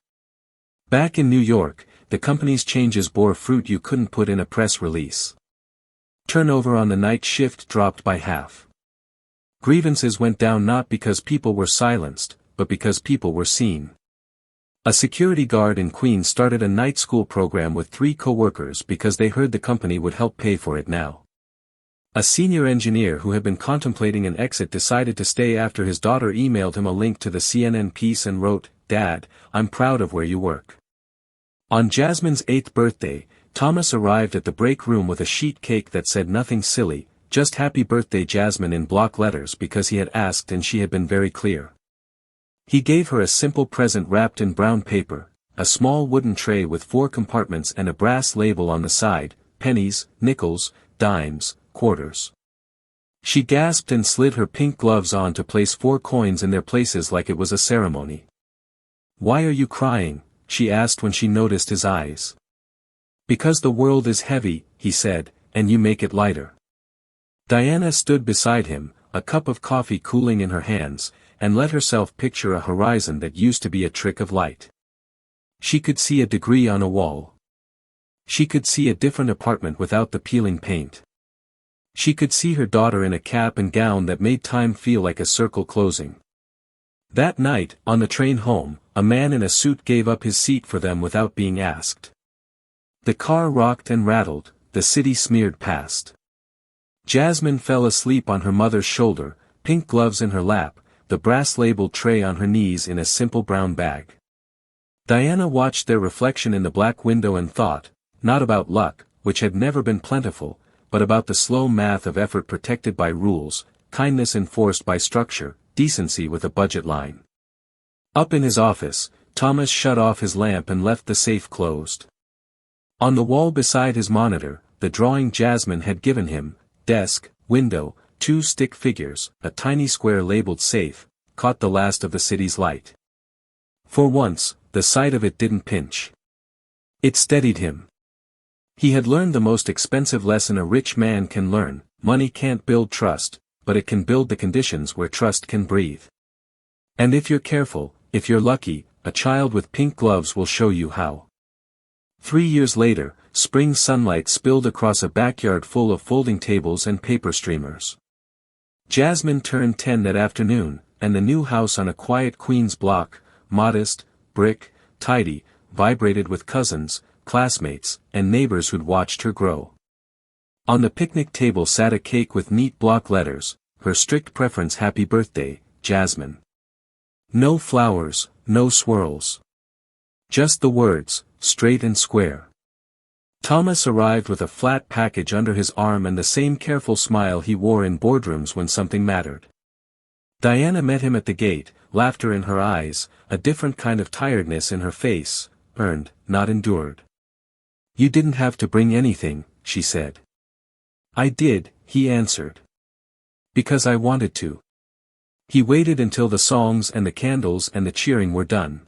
Back in New York, the company's changes bore fruit you couldn't put in a press release. Turnover on the night shift dropped by half. Grievances went down not because people were silenced, but because people were seen. A security guard in Queens started a night school program with 3 co-workers because they heard the company would help pay for it now. A senior engineer who had been contemplating an exit decided to stay after his daughter emailed him a link to the CNN piece and wrote, "Dad, I'm proud of where you work." On Jasmine's 8th birthday, Thomas arrived at the break room with a sheet cake that said nothing silly, just "Happy Birthday Jasmine" in block letters because he had asked and she had been very clear. He gave her a simple present wrapped in brown paper, a small wooden tray with 4 compartments and a brass label on the side, pennies, nickels, dimes, quarters. She gasped and slid her pink gloves on to place 4 coins in their places like it was a ceremony. "Why are you crying?" she asked when she noticed his eyes. "Because the world is heavy," he said, "and you make it lighter." Diana stood beside him, a cup of coffee cooling in her hands, and let herself picture a horizon that used to be a trick of light. She could see a degree on a wall. She could see a different apartment without the peeling paint. She could see her daughter in a cap and gown that made time feel like a circle closing. That night, on the train home, a man in a suit gave up his seat for them without being asked. The car rocked and rattled, the city smeared past. Jasmine fell asleep on her mother's shoulder, pink gloves in her lap, the brass-labeled tray on her knees in a simple brown bag. Diana watched their reflection in the black window and thought, not about luck, which had never been plentiful, but about the slow math of effort protected by rules, kindness enforced by structure, decency with a budget line. Up in his office, Thomas shut off his lamp and left the safe closed. On the wall beside his monitor, the drawing Jasmine had given him, desk, window, 2 stick figures, a tiny square labeled safe, caught the last of the city's light. For once, the sight of it didn't pinch. It steadied him. He had learned the most expensive lesson a rich man can learn: money can't build trust, but it can build the conditions where trust can breathe. And if you're careful, if you're lucky, a child with pink gloves will show you how. 3 years later, spring sunlight spilled across a backyard full of folding tables and paper streamers. Jasmine turned 10 that afternoon, and the new house on a quiet Queens block, modest, brick, tidy, vibrated with cousins, classmates, and neighbors who'd watched her grow. On the picnic table sat a cake with neat block letters, her strict preference: "Happy Birthday, Jasmine." No flowers, no swirls. Just the words, straight and square. Thomas arrived with a flat package under his arm and the same careful smile he wore in boardrooms when something mattered. Diana met him at the gate, laughter in her eyes, a different kind of tiredness in her face, earned, not endured. "You didn't have to bring anything," she said. "I did," he answered. "Because I wanted to." He waited until the songs and the candles and the cheering were done.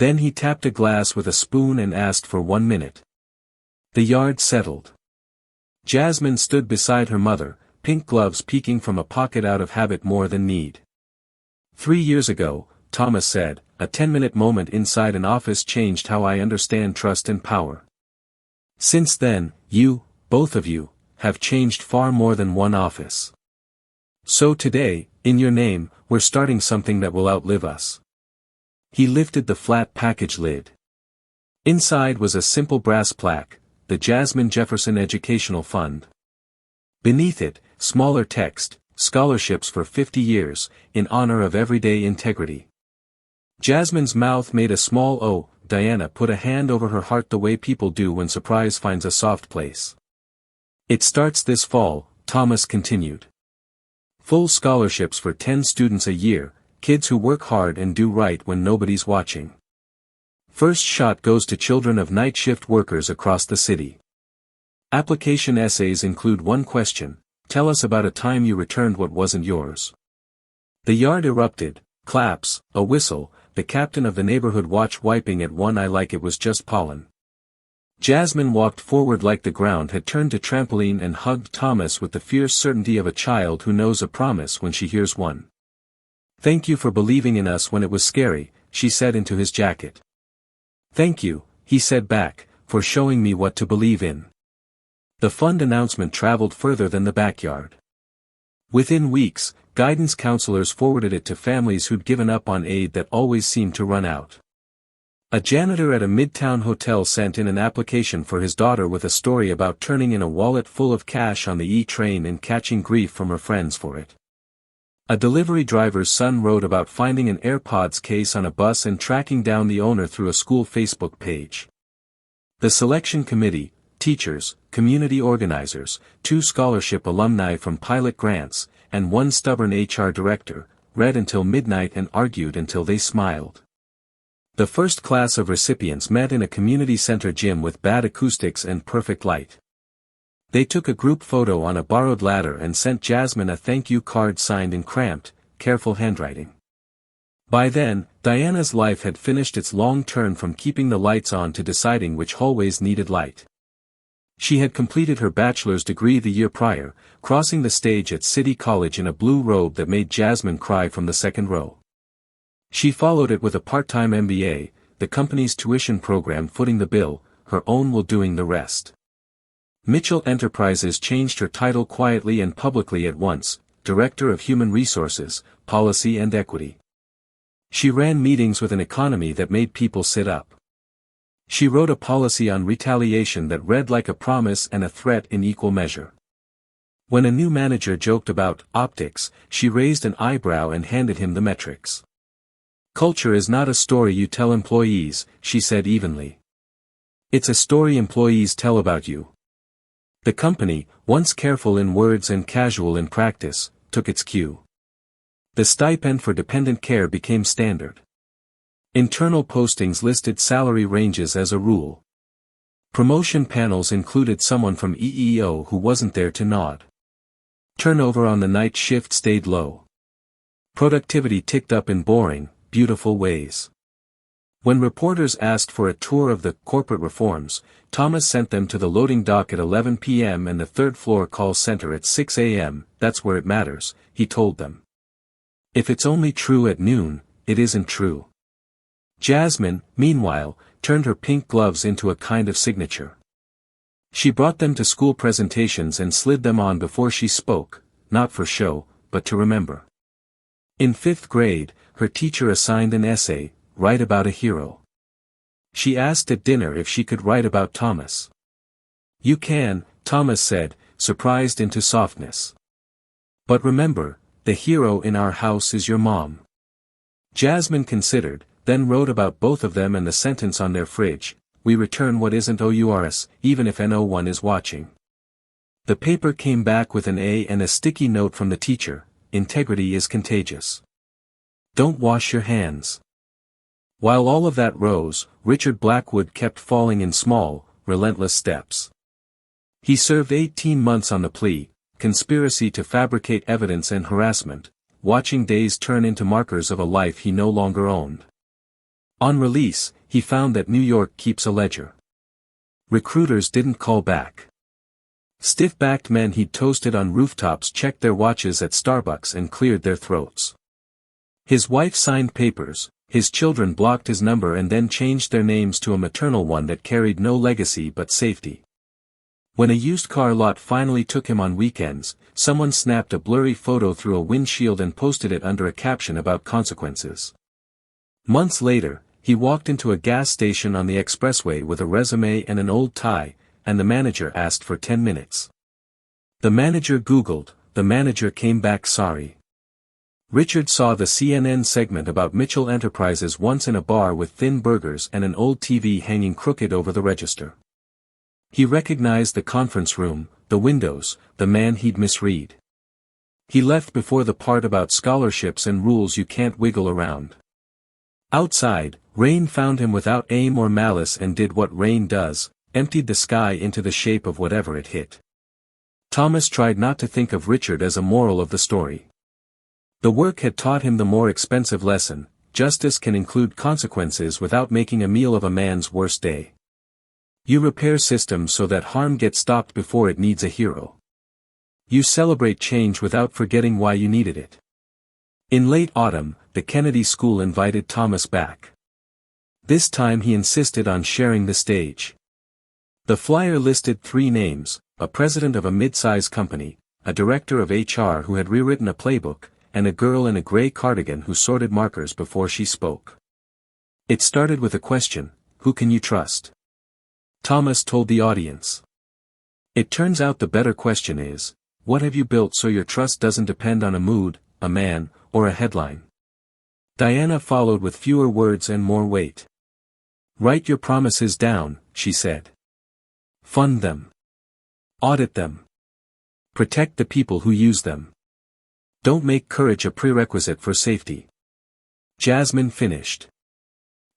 Then he tapped a glass with a spoon and asked for 1 minute. The yard settled. Jasmine stood beside her mother, pink gloves peeking from a pocket out of habit more than need. 3 years ago, Thomas said, a 10-minute moment inside an office changed how I understand trust and power. Since then, you, both of you, have changed far more than one office. So today, in your name, we're starting something that will outlive us. He lifted the flat package lid. Inside was a simple brass plaque, the Jasmine Jefferson Educational Fund. Beneath it, smaller text, scholarships for 50 years, in honor of everyday integrity. Jasmine's mouth made a small O. Diana put a hand over her heart the way people do when surprise finds a soft place. It starts this fall, Thomas continued. Full scholarships for 10 students a year, kids who work hard and do right when nobody's watching. First shot goes to children of night shift workers across the city. Application essays include 1 question: tell us about a time you returned what wasn't yours. The yard erupted, claps, a whistle, the captain of the neighborhood watch wiping at one eye like it was just pollen. Jasmine walked forward like the ground had turned to trampoline and hugged Thomas with the fierce certainty of a child who knows a promise when she hears one. "Thank you for believing in us when it was scary," she said into his jacket. "Thank you," he said back, "for showing me what to believe in." The fund announcement traveled further than the backyard. Within weeks, guidance counselors forwarded it to families who'd given up on aid that always seemed to run out. A janitor at a midtown hotel sent in an application for his daughter with a story about turning in a wallet full of cash on the E-train and catching grief from her friends for it. A delivery driver's son wrote about finding an AirPods case on a bus and tracking down the owner through a school Facebook page. The selection committee, teachers, community organizers, 2 scholarship alumni from pilot grants, and 1 stubborn HR director, read until midnight and argued until they smiled. The first class of recipients met in a community center gym with bad acoustics and perfect light. They took a group photo on a borrowed ladder and sent Jasmine a thank you card signed in cramped, careful handwriting. By then, Diana's life had finished its long turn from keeping the lights on to deciding which hallways needed light. She had completed her bachelor's degree the year prior, crossing the stage at City College in a blue robe that made Jasmine cry from the second row. She followed it with a part-time MBA, the company's tuition program footing the bill, her own will doing the rest. Mitchell Enterprises changed her title quietly and publicly at once, Director of Human Resources, Policy and Equity. She ran meetings with an economy that made people sit up. She wrote a policy on retaliation that read like a promise and a threat in equal measure. When a new manager joked about optics, she raised an eyebrow and handed him the metrics. "Culture is not a story you tell employees," she said evenly. "It's a story employees tell about you." The company, once careful in words and casual in practice, took its cue. The stipend for dependent care became standard. Internal postings listed salary ranges as a rule. Promotion panels included someone from EEO who wasn't there to nod. Turnover on the night shift stayed low. Productivity ticked up in boring, beautiful ways. When reporters asked for a tour of the corporate reforms, Thomas sent them to the loading dock at 11 p.m. and the third-floor call center at 6 a.m., "That's where it matters," he told them. "If it's only true at noon, it isn't true." Jasmine, meanwhile, turned her pink gloves into a kind of signature. She brought them to school presentations and slid them on before she spoke, not for show, but to remember. In 5th grade, her teacher assigned an essay, "Write about a hero." She asked at dinner if she could write about Thomas. "You can," Thomas said, surprised into softness. "But remember, the hero in our house is your mom." Jasmine considered, then wrote about both of them and the sentence on their fridge, "We return what isn't ours, even if no one is watching." The paper came back with an A and a sticky note from the teacher, "Integrity is contagious. Don't wash your hands." While all of that rose, Richard Blackwood kept falling in small, relentless steps. He served 18 months on the plea, conspiracy to fabricate evidence and harassment, watching days turn into markers of a life he no longer owned. On release, he found that New York keeps a ledger. Recruiters didn't call back. Stiff-backed men he'd toasted on rooftops checked their watches at Starbucks and cleared their throats. His wife signed papers, his children blocked his number and then changed their names to a maternal one that carried no legacy but safety. When a used car lot finally took him on weekends, someone snapped a blurry photo through a windshield and posted it under a caption about consequences. Months later, he walked into a gas station on the expressway with a resume and an old tie, and the manager asked for 10 minutes. The manager Googled, the manager came back sorry. Richard saw the CNN segment about Mitchell Enterprises once in a bar with thin burgers and an old TV hanging crooked over the register. He recognized the conference room, the windows, the man he'd misread. He left before the part about scholarships and rules you can't wiggle around. Outside, rain found him without aim or malice and did what rain does, emptied the sky into the shape of whatever it hit. Thomas tried not to think of Richard as a moral of the story. The work had taught him the more expensive lesson, justice can include consequences without making a meal of a man's worst day. You repair systems so that harm gets stopped before it needs a hero. You celebrate change without forgetting why you needed it. In late autumn, the Kennedy School invited Thomas back. This time he insisted on sharing the stage. The flyer listed 3 names, a president of a mid-size company, a director of HR who had rewritten a playbook, and a girl in a gray cardigan who sorted markers before she spoke. It started with a question, who can you trust? Thomas told the audience. It turns out the better question is, what have you built so your trust doesn't depend on a mood, a man, or a headline? Diana followed with fewer words and more weight. Write your promises down, she said. Fund them. Audit them. Protect the people who use them. Don't make courage a prerequisite for safety. Jasmine finished.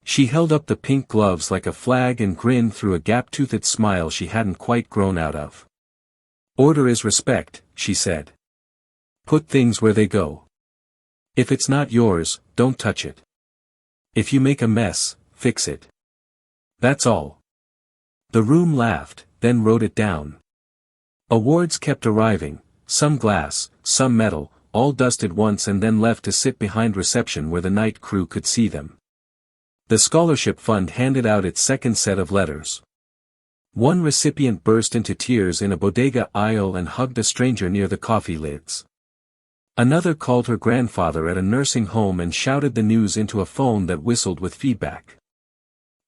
She held up the pink gloves like a flag and grinned through a gap-toothed smile she hadn't quite grown out of. Order is respect, she said. Put things where they go. If it's not yours, don't touch it. If you make a mess, fix it. That's all. The room laughed, then wrote it down. Awards kept arriving, some glass, some metal, all dusted once and then left to sit behind reception where the night crew could see them. The scholarship fund handed out its second set of letters. One recipient burst into tears in a bodega aisle and hugged a stranger near the coffee lids. Another called her grandfather at a nursing home and shouted the news into a phone that whistled with feedback.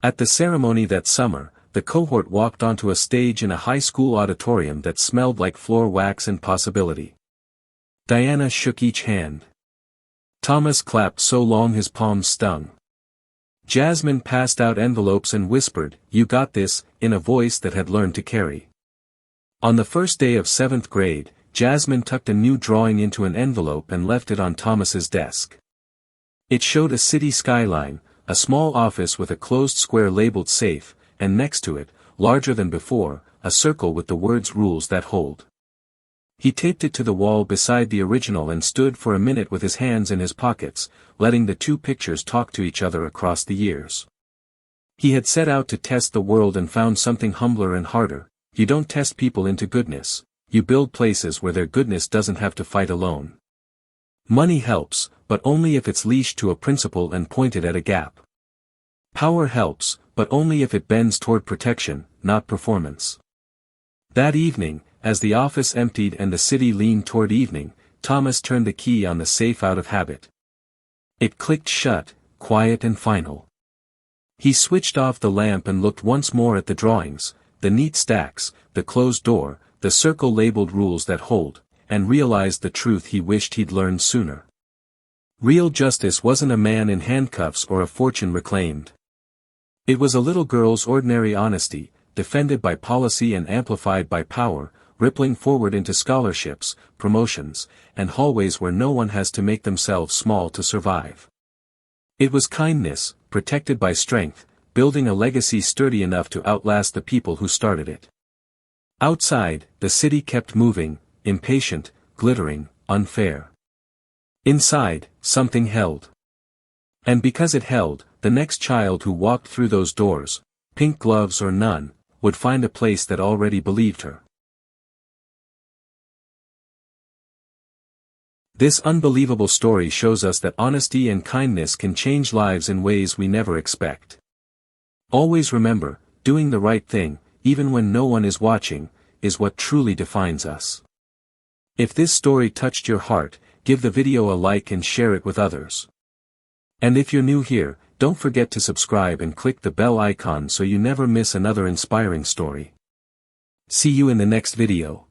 At the ceremony that summer, the cohort walked onto a stage in a high school auditorium that smelled like floor wax and possibility. Diana shook each hand. Thomas clapped so long his palms stung. Jasmine passed out envelopes and whispered, "You got this," in a voice that had learned to carry. On the first day of 7th grade, Jasmine tucked a new drawing into an envelope and left it on Thomas's desk. It showed a city skyline, a small office with a closed square labeled safe, and next to it, larger than before, a circle with the words "rules that hold." He taped it to the wall beside the original and stood for a minute with his hands in his pockets, letting the 2 pictures talk to each other across the years. He had set out to test the world and found something humbler and harder. You don't test people into goodness, you build places where their goodness doesn't have to fight alone. Money helps, but only if it's leashed to a principle and pointed at a gap. Power helps, but only if it bends toward protection, not performance. That evening, as the office emptied and the city leaned toward evening, Thomas turned the key on the safe out of habit. It clicked shut, quiet and final. He switched off the lamp and looked once more at the drawings, the neat stacks, the closed door, the circle labeled "rules that hold," and realized the truth he wished he'd learned sooner. Real justice wasn't a man in handcuffs or a fortune reclaimed. It was a little girl's ordinary honesty, defended by policy and amplified by power, rippling forward into scholarships, promotions, and hallways where no one has to make themselves small to survive. It was kindness, protected by strength, building a legacy sturdy enough to outlast the people who started it. Outside, the city kept moving, impatient, glittering, unfair. Inside, something held. And because it held, the next child who walked through those doors, pink gloves or none, would find a place that already believed her. This unbelievable story shows us that honesty and kindness can change lives in ways we never expect. Always remember, doing the right thing, even when no one is watching, is what truly defines us. If this story touched your heart, give the video a like and share it with others. And if you're new here, don't forget to subscribe and click the bell icon so you never miss another inspiring story. See you in the next video.